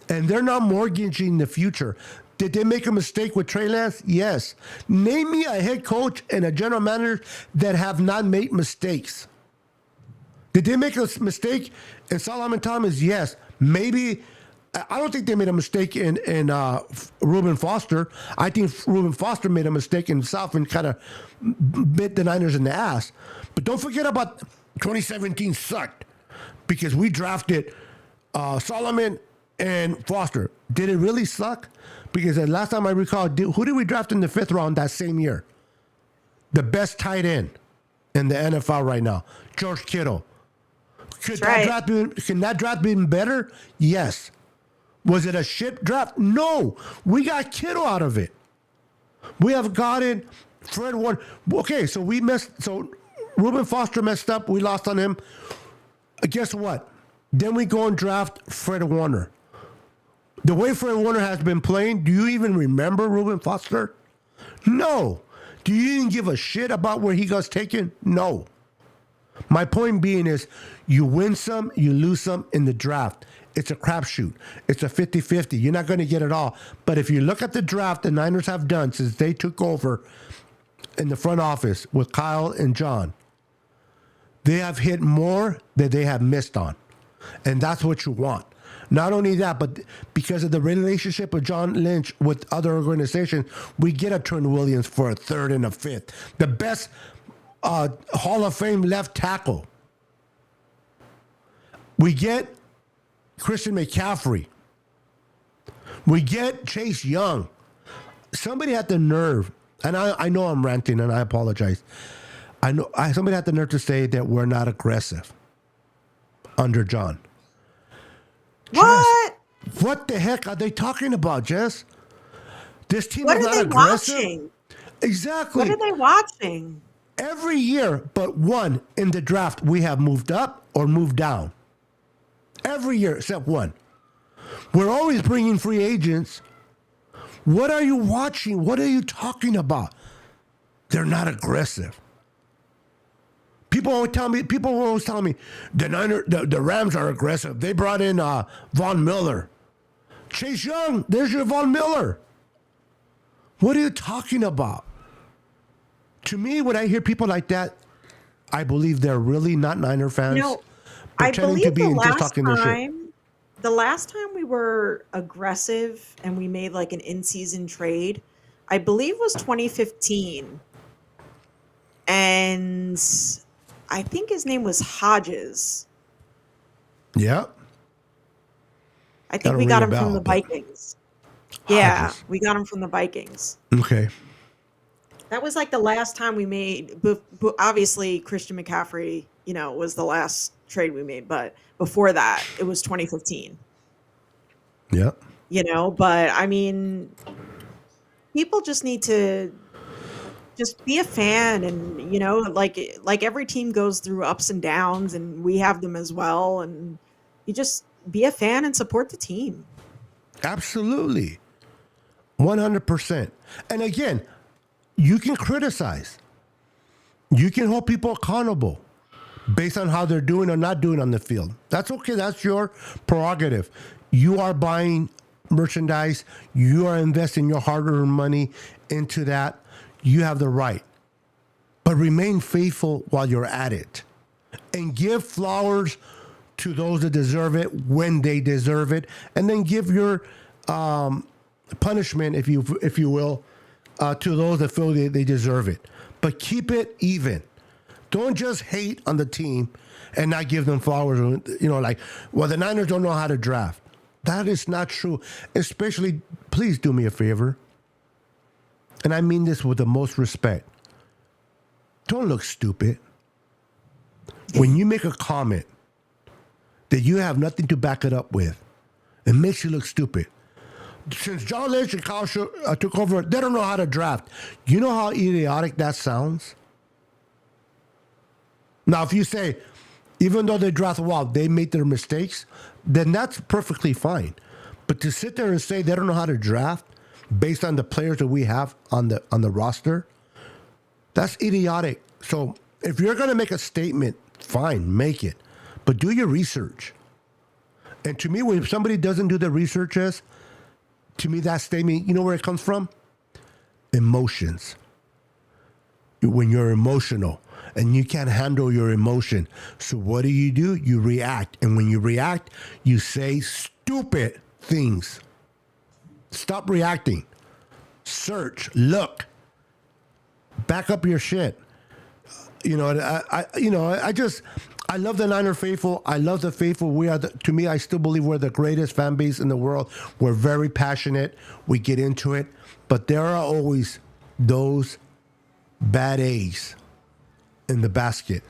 S2: And they're not mortgaging the future. Did they make a mistake with Trey Lance? Yes. Name me a head coach and a general manager that have not made mistakes. Did they make a mistake in Solomon Thomas? Yes. Maybe. I don't think they made a mistake in Reuben Foster. I think Reuben Foster made a mistake in South and kind of bit the Niners in the ass. But don't forget about 2017 sucked because we drafted Solomon and Foster. Did it really suck? Because the last time I recall, who did we draft in the 5th round that same year? The best tight end in the NFL right now, George Kittle. Can that draft be better? Yes. Was it a shit draft? No. We got Kittle out of it. We have gotten Fred Warner. Okay, so Reuben Foster messed up. We lost on him. Guess what? Then we go and draft Fred Warner. The way Fred Warner has been playing, do you even remember Reuben Foster? No. Do you even give a shit about where he got taken? No. My point being is you win some, you lose some in the draft. It's a crapshoot. It's a 50-50. You're not going to get it all. But if you look at the draft the Niners have done since they took over in the front office with Kyle and John, they have hit more than they have missed on. And that's what you want. Not only that, but because of the relationship of John Lynch with other organizations, we get a Trent Williams for a 3rd and a 5th. The best Hall of Fame left tackle. We get Christian McCaffrey. We get Chase Young. Somebody had the nerve, and I know I'm ranting, and I apologize. Somebody had the nerve to say that we're not aggressive under John.
S1: What?
S2: Jess, what the heck are they talking about, Jess? This team
S1: What
S2: is
S1: are
S2: not
S1: they
S2: aggressive.
S1: watching?
S2: Exactly.
S1: What are they watching?
S2: Every year but one in the draft, we have moved up or moved down. Every year except one. We're always bringing free agents. What are you watching? What are you talking about? They're not aggressive. People always tell me, the Rams are aggressive. They brought in Von Miller. Chase Young, there's your Von Miller. What are you talking about? To me, when I hear people like that, I believe they're really not Niner fans.
S1: I
S2: Pretending
S1: believe
S2: to be
S1: the
S2: and just
S1: last
S2: talking their shit.
S1: time, the last time we were aggressive and we made like an in-season trade, I believe was 2015. And I think his name was Hodges.
S2: Yeah.
S1: I think
S2: Gotta
S1: we got
S2: ring
S1: him
S2: a
S1: from
S2: bell,
S1: the
S2: but-
S1: Vikings. Yeah,
S2: Hodges.
S1: we got him from the Vikings.
S2: Okay.
S1: That was like the last time we made. Obviously, Christian McCaffrey, was the last trade we made. But before that, it was 2015.
S2: Yeah.
S1: But I mean, people just need to just be a fan, and like every team goes through ups and downs, and we have them as well. And you just be a fan and support the team.
S2: Absolutely. 100%. And again, you can criticize. You can hold people accountable based on how they're doing or not doing on the field. That's okay. That's your prerogative. You are buying merchandise. You are investing your hard-earned money into that. You have the right. But remain faithful while you're at it. And give flowers to those that deserve it when they deserve it. And then give your punishment, if you will, to those that feel they deserve it. But keep it even. Don't just hate on the team and not give them flowers. Like, well, the Niners don't know how to draft. That is not true. Especially, please do me a favor. And I mean this with the most respect. Don't look stupid. When you make a comment that you have nothing to back it up with, it makes you look stupid. Since John Lynch and Kyle took over, they don't know how to draft. You know how idiotic that sounds? Now, if you say, even though they draft well, they made their mistakes, then that's perfectly fine. But to sit there and say they don't know how to draft based on the players that we have on the roster, that's idiotic. So if you're going to make a statement, fine, make it. But do your research. And to me, when somebody doesn't do the researches, to me, that statement, you know where it comes from? Emotions. When you're emotional and you can't handle your emotion. So what do? You react. And when you react, you say stupid things. Stop reacting. Search. Look. Back up your shit. I love the Niner faithful. I love the faithful. To me, I still believe we're the greatest fan base in the world. We're very passionate. We get into it. But there are always those bad eggs in the basket.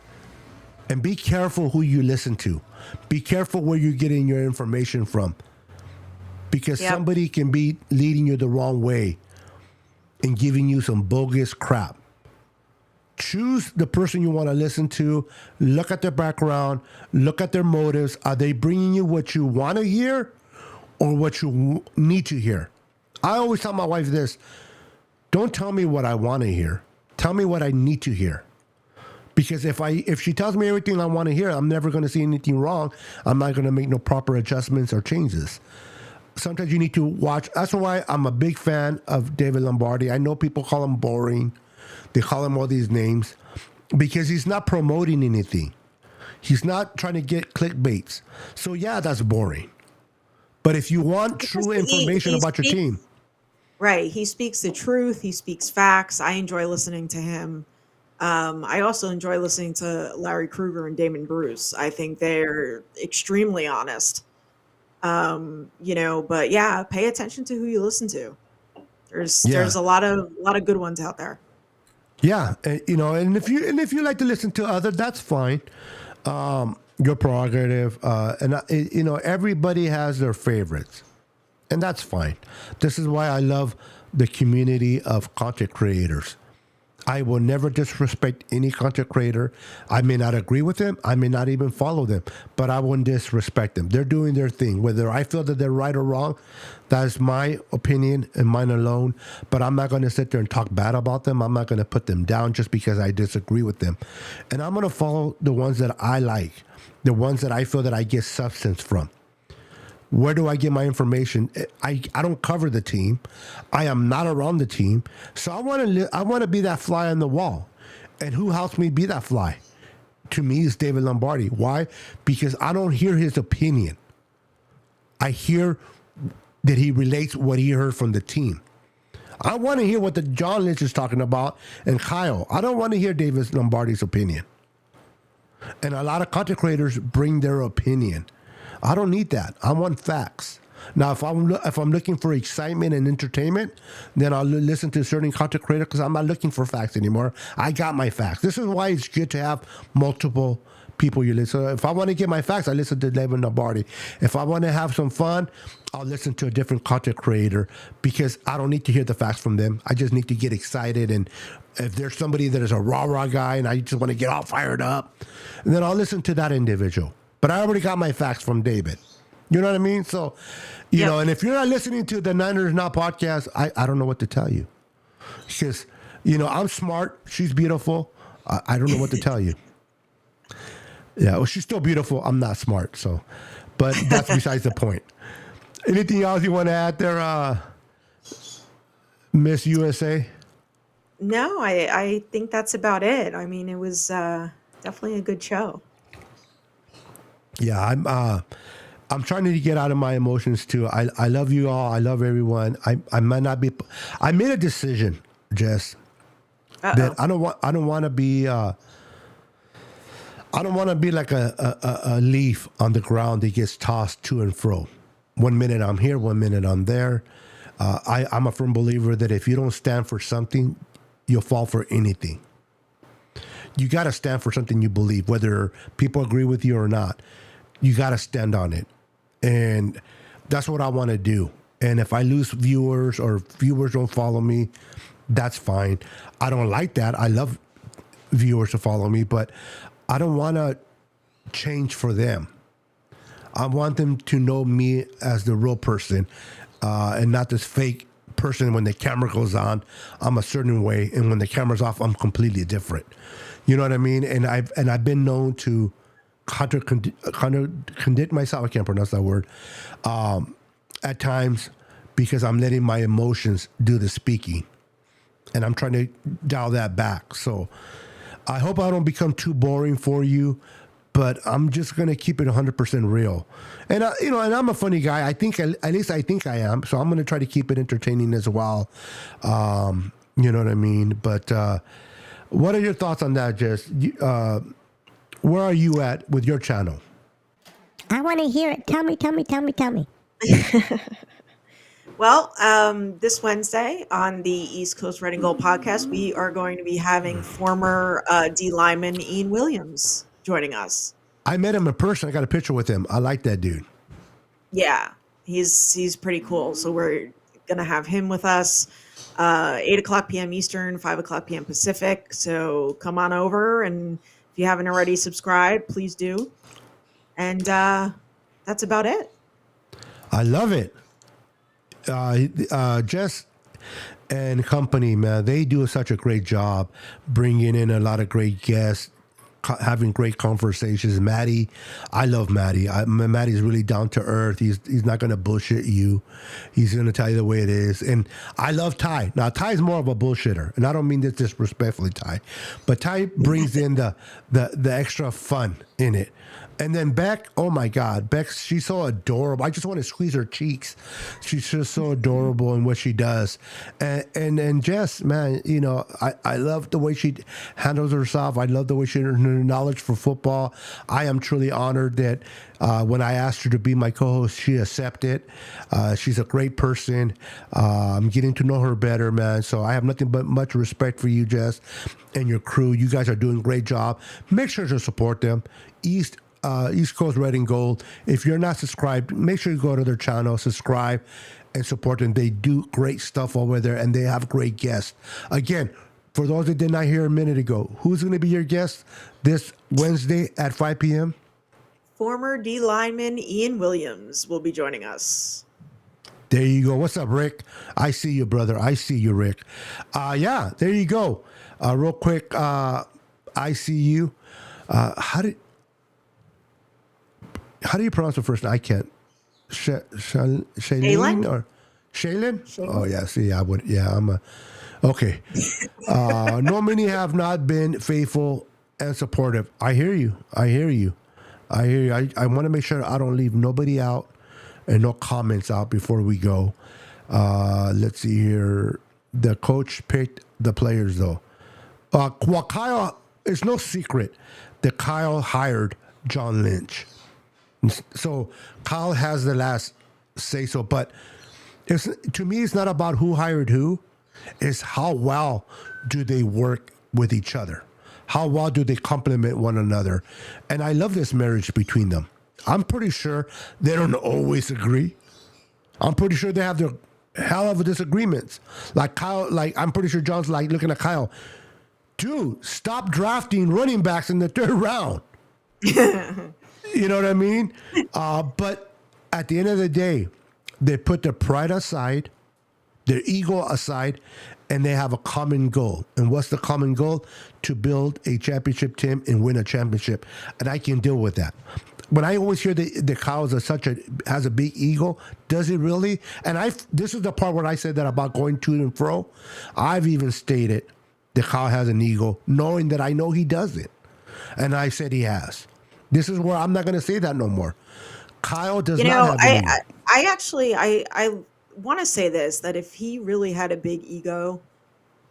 S2: And be careful who you listen to. Be careful where you're getting your information from. Because somebody can be leading you the wrong way and giving you some bogus crap. Choose the person you want to listen to. Look at their background. Look at their motives. Are they bringing you what you want to hear or what you need to hear? I always tell my wife this. Don't tell me what I want to hear. Tell me what I need to hear. Because if she tells me everything I want to hear, I'm never going to see anything wrong. I'm not going to make no proper adjustments or changes. Sometimes you need to watch. That's why I'm a big fan of David Lombardi. I know people call him boring. They call him all these names because he's not promoting anything. He's not trying to get clickbaits. So, yeah, that's boring. But if you want true information about your team.
S1: Right. He speaks the truth. He speaks facts. I enjoy listening to him. I also enjoy listening to Larry Krueger and Damon Bruce. I think they're extremely honest. But yeah, pay attention to who you listen to. There's a lot of good ones out there.
S2: Yeah, and if you like to listen to others, that's fine. Your prerogative, everybody has their favorites, and that's fine. This is why I love the community of content creators. I will never disrespect any content creator. I may not agree with them. I may not even follow them, but I won't disrespect them. They're doing their thing. Whether I feel that they're right or wrong, that is my opinion and mine alone. But I'm not going to sit there and talk bad about them. I'm not going to put them down just because I disagree with them. And I'm going to follow the ones that I like, the ones that I feel that I get substance from. Where do I get my information? I don't cover the team. I am not around the team. So I want to be that fly on the wall. And who helps me be that fly? To me, is David Lombardi. Why? Because I don't hear his opinion. I hear that he relates what he heard from the team. I want to hear what the John Lynch is talking about and Kyle. I don't want to hear David Lombardi's opinion. And a lot of content creators bring their opinion. I don't need that. I want facts. Now, if I'm looking for excitement and entertainment, then I'll listen to a certain content creator because I'm not looking for facts anymore. I got my facts. This is why it's good to have multiple people you listen to. If I want to get my facts, I listen to David Lombardi. If I want to have some fun, I'll listen to a different content creator because I don't need to hear the facts from them. I just need to get excited. And if there's somebody that is a rah-rah guy and I just want to get all fired up, and then I'll listen to that individual. But I already got my facts from David. You know what I mean? So, you know, and if you're not listening to the Niners Now podcast, I don't know what to tell you. Because, I'm smart. She's beautiful. I don't know what to tell you. Yeah, well, she's still beautiful. I'm not smart. So, but that's besides the point. Anything else you want to add there, Miss USA?
S1: No, I think that's about it. I mean, it was definitely a good show.
S2: Yeah, I'm trying to get out of my emotions too. I love you all. I love everyone. I might not be. I made a decision, Jess, that
S1: Uh-oh.
S2: I don't want to be. I don't want to be like a leaf on the ground that gets tossed to and fro. 1 minute I'm here, 1 minute I'm there. I'm a firm believer that if you don't stand for something, you'll fall for anything. You got to stand for something you believe, whether people agree with you or not. You got to stand on it. And that's what I want to do. And if I lose viewers or viewers don't follow me, that's fine. I don't like that. I love viewers to follow me, but I don't want to change for them. I want them to know me as the real person and not this fake person. When the camera goes on, I'm a certain way, and when the camera's off, I'm completely different. You know what I mean? And I've been known to contradict myself. I can't pronounce that word at times because I'm letting my emotions do the speaking, and I'm trying to dial that back. So I hope I don't become too boring for you, but I'm just gonna keep it 100% real. And and I'm a funny guy. I think at least I think I am. So I'm gonna try to keep it entertaining as well. You know what I mean? But what are your thoughts on that, Jess? Where are you at with your channel?
S3: I want to hear it. Tell me.
S1: Well, this Wednesday on the East Coast Red and Gold podcast, we are going to be having former D lineman Ian Williams joining us.
S2: I met him in person. I got a picture with him. I like that dude.
S1: Yeah, he's pretty cool. So we're gonna have him with us, 8 o'clock p.m. Eastern, 5 o'clock p.m. Pacific. So come on over, and if you haven't already subscribed, please do. And that's about it.
S2: I love it. Jess and company, man, they do such a great job bringing in a lot of great guests, having great conversations. Maddie, I love Maddie. Maddie's really down to earth. He's not going to bullshit you. He's going to tell you the way it is. And I love Ty. Now, Ty's more of a bullshitter, and I don't mean this disrespectfully, Ty, but Ty brings in the extra fun in it. And then Beck, oh my God, Beck, she's so adorable. I just want to squeeze her cheeks. She's just so adorable in what she does. And Jess, man, I love the way she handles herself. I love the way her knowledge for football. I am truly honored that when I asked her to be my co-host, she accepted. She's a great person. I'm getting to know her better, man. So I have nothing but much respect for you, Jess, and your crew. You guys are doing a great job. Make sure to support them. East Coast Red and Gold. If you're not subscribed, make sure you go to their channel, subscribe, and support them. They do great stuff over there, and they have great guests. Again, for those that did not hear a minute ago, who's going to be your guest this Wednesday at 5 p.m.?
S1: Former D lineman Ian Williams will be joining us.
S2: There you go. What's up, Rick? I see you, brother. I see you, Rick. Yeah, there you go. Real quick, I see you. How do you pronounce the first name? I can't. Shailene or Shailene? Oh yeah. See, I would. Yeah, I'm a. Okay. No many have not been faithful and supportive. I hear you. I want to make sure I don't leave nobody out and no comments out before we go. Let's see here. The coach picked the players though. Well, Kyle, it's no secret that Kyle hired John Lynch. So Kyle has the last say so, but to me, it's not about who hired who. It's how well do they work with each other? How well do they complement one another? And I love this marriage between them. I'm pretty sure they don't always agree. I'm pretty sure they have their hell of a disagreements. Like Kyle, I'm pretty sure John's like looking at Kyle, dude, stop drafting running backs in the third round. You know what I mean? But at the end of the day, they put their pride aside, their ego aside, and they have a common goal. And what's the common goal? To build a championship team and win a championship. And I can deal with that. when I always hear the Kyle has a big ego, does he really? And this is the part where I said that about going to and fro. I've even stated that Kyle has an ego, knowing that I know he doesn't, and I said he has. This is where I'm not going to say that no more. Kyle does not have an ego.
S1: I actually I want to say this, that if he really had a big ego,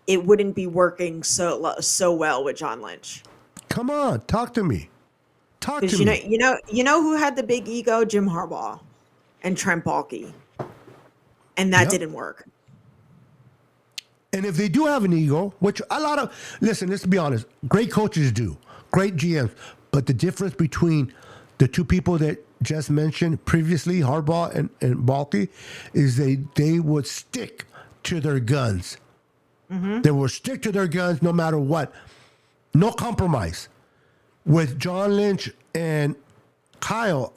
S1: it wouldn't be working so well with John Lynch.
S2: Come on, talk to me. Talk to
S1: Because
S2: me.
S1: you know who had the big ego? Jim Harbaugh and Trent Baalke, and that
S2: Yep.
S1: didn't work.
S2: And if they do have an ego, which let's be honest, great coaches do, great GMs, but the difference between the two people that just mentioned previously, Harbaugh and Baalke, is they would stick to their guns.
S1: Mm-hmm.
S2: They will stick to their guns no matter what. No compromise. With John Lynch and Kyle,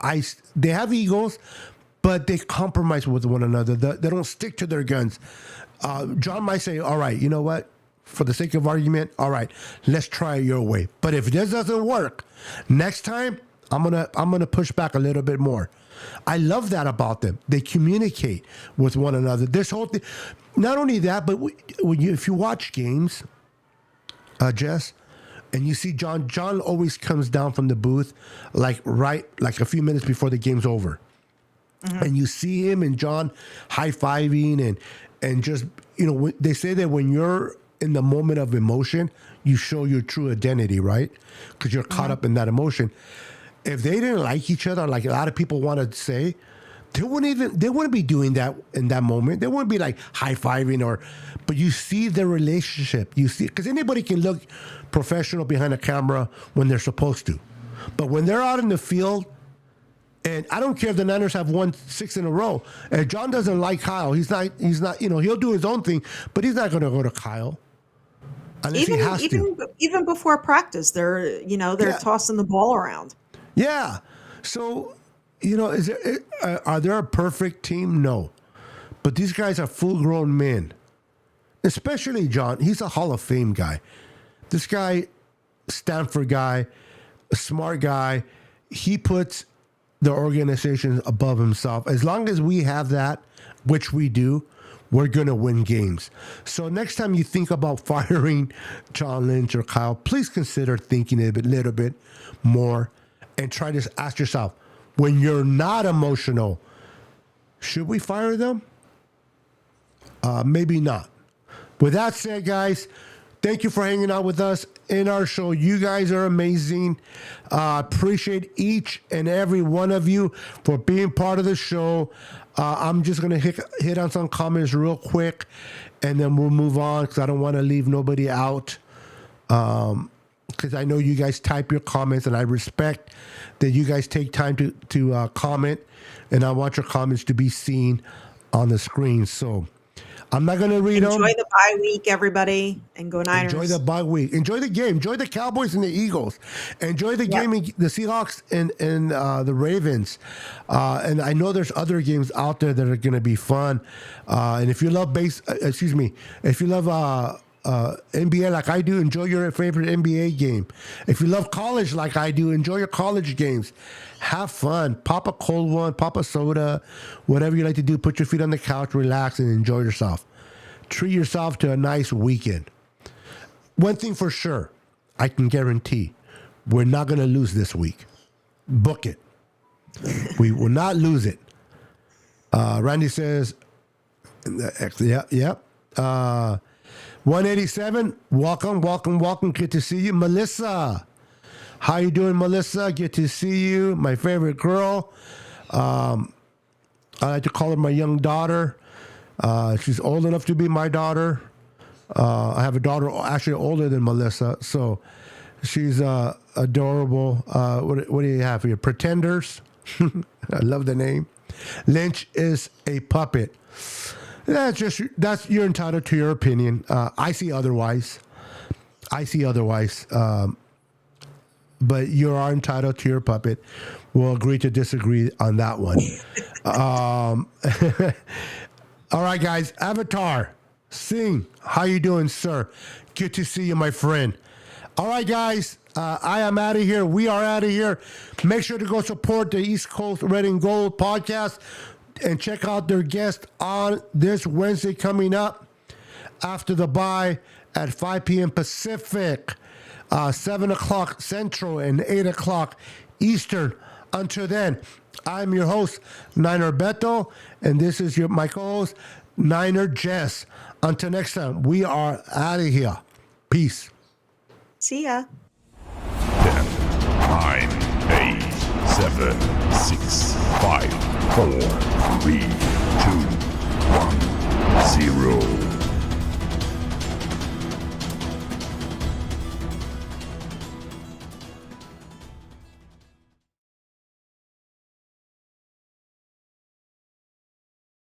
S2: they have egos, but they compromise with one another. They don't stick to their guns. John might say, all right, you know what? For the sake of argument, all right, let's try it your way. But if this doesn't work, next time I'm gonna push back a little bit more. I love that about them. They communicate with one another. This whole thing. Not only that, but if you watch games, Jess, and you see John always comes down from the booth like a few minutes before the game's over. Mm-hmm. And you see him and John high-fiving and just, they say that when you're in the moment of emotion, you show your true identity, right? Because you're caught up in that emotion. If they didn't like each other, like a lot of people want to say, they wouldn't be doing that in that moment. They wouldn't be like high-fiving but you see the relationship. You see, because anybody can look professional behind a camera when they're supposed to. But when they're out in the field, and I don't care if the Niners have won 6 in a row, and John doesn't like Kyle, he's not, he'll do his own thing, but he's not going to go to Kyle. Unless he has to.
S1: Even before practice, they're tossing the ball around.
S2: Yeah. So, are there a perfect team? No. But these guys are full-grown men. Especially John. He's a Hall of Fame guy. This guy, Stanford guy, a smart guy, he puts the organization above himself. As long as we have that, which we do, we're going to win games. So next time you think about firing John Lynch or Kyle, please consider thinking a little bit more and try to ask yourself, when you're not emotional, should we fire them? Maybe not. With that said, guys, thank you for hanging out with us in our show. You guys are amazing. Appreciate each and every one of you for being part of the show. I'm just going to hit on some comments real quick, and then we'll move on because I don't want to leave nobody out. Because I know you guys type your comments, and I respect that you guys take time to comment, and I want your comments to be seen on the screen. So I'm not going to read them.
S1: Enjoy the bye week, everybody, and go Niners.
S2: Enjoy the bye week. Enjoy the game. Enjoy the Cowboys and the Eagles. Enjoy the game, the Seahawks and the Ravens. And I know there's other games out there that are going to be fun. And if you love if you love NBA like I do, enjoy your favorite NBA game. If you love college like I do, enjoy your college games. Have fun. Pop a cold one, pop a soda, whatever you like to do. Put your feet on the couch, relax, and enjoy yourself. Treat yourself to a nice weekend. One thing for sure, I can guarantee, we're not going to lose this week. Book it. We will not lose it. Randy says, yep. 187, welcome. Good to see you. Melissa, how you doing, Melissa? Good to see you. My favorite girl. I like to call her my young daughter. She's old enough to be my daughter. I have a daughter actually older than Melissa, so she's adorable. What do you have here? Pretenders. I love the name. Lynch is a puppet. That's you're entitled to your opinion. I see otherwise. But you are entitled to your puppet. We'll agree to disagree on that one. All right, guys. Avatar, Sing, how you doing, sir? Good to see you, my friend. All right, guys. I am out of here. We are out of here. Make sure to go support the East Coast Red and Gold podcast and check out their guest on this Wednesday coming up after the bye at 5 p.m. Pacific, 7 o'clock Central, and 8 o'clock Eastern. Until then, I'm your host, Niner Beto, and this is my co-host, Niner Jess. Until next time, we are out of here. Peace.
S1: See ya.
S4: 10, 9, 8, 7, 6, 5, 4, 3, 2,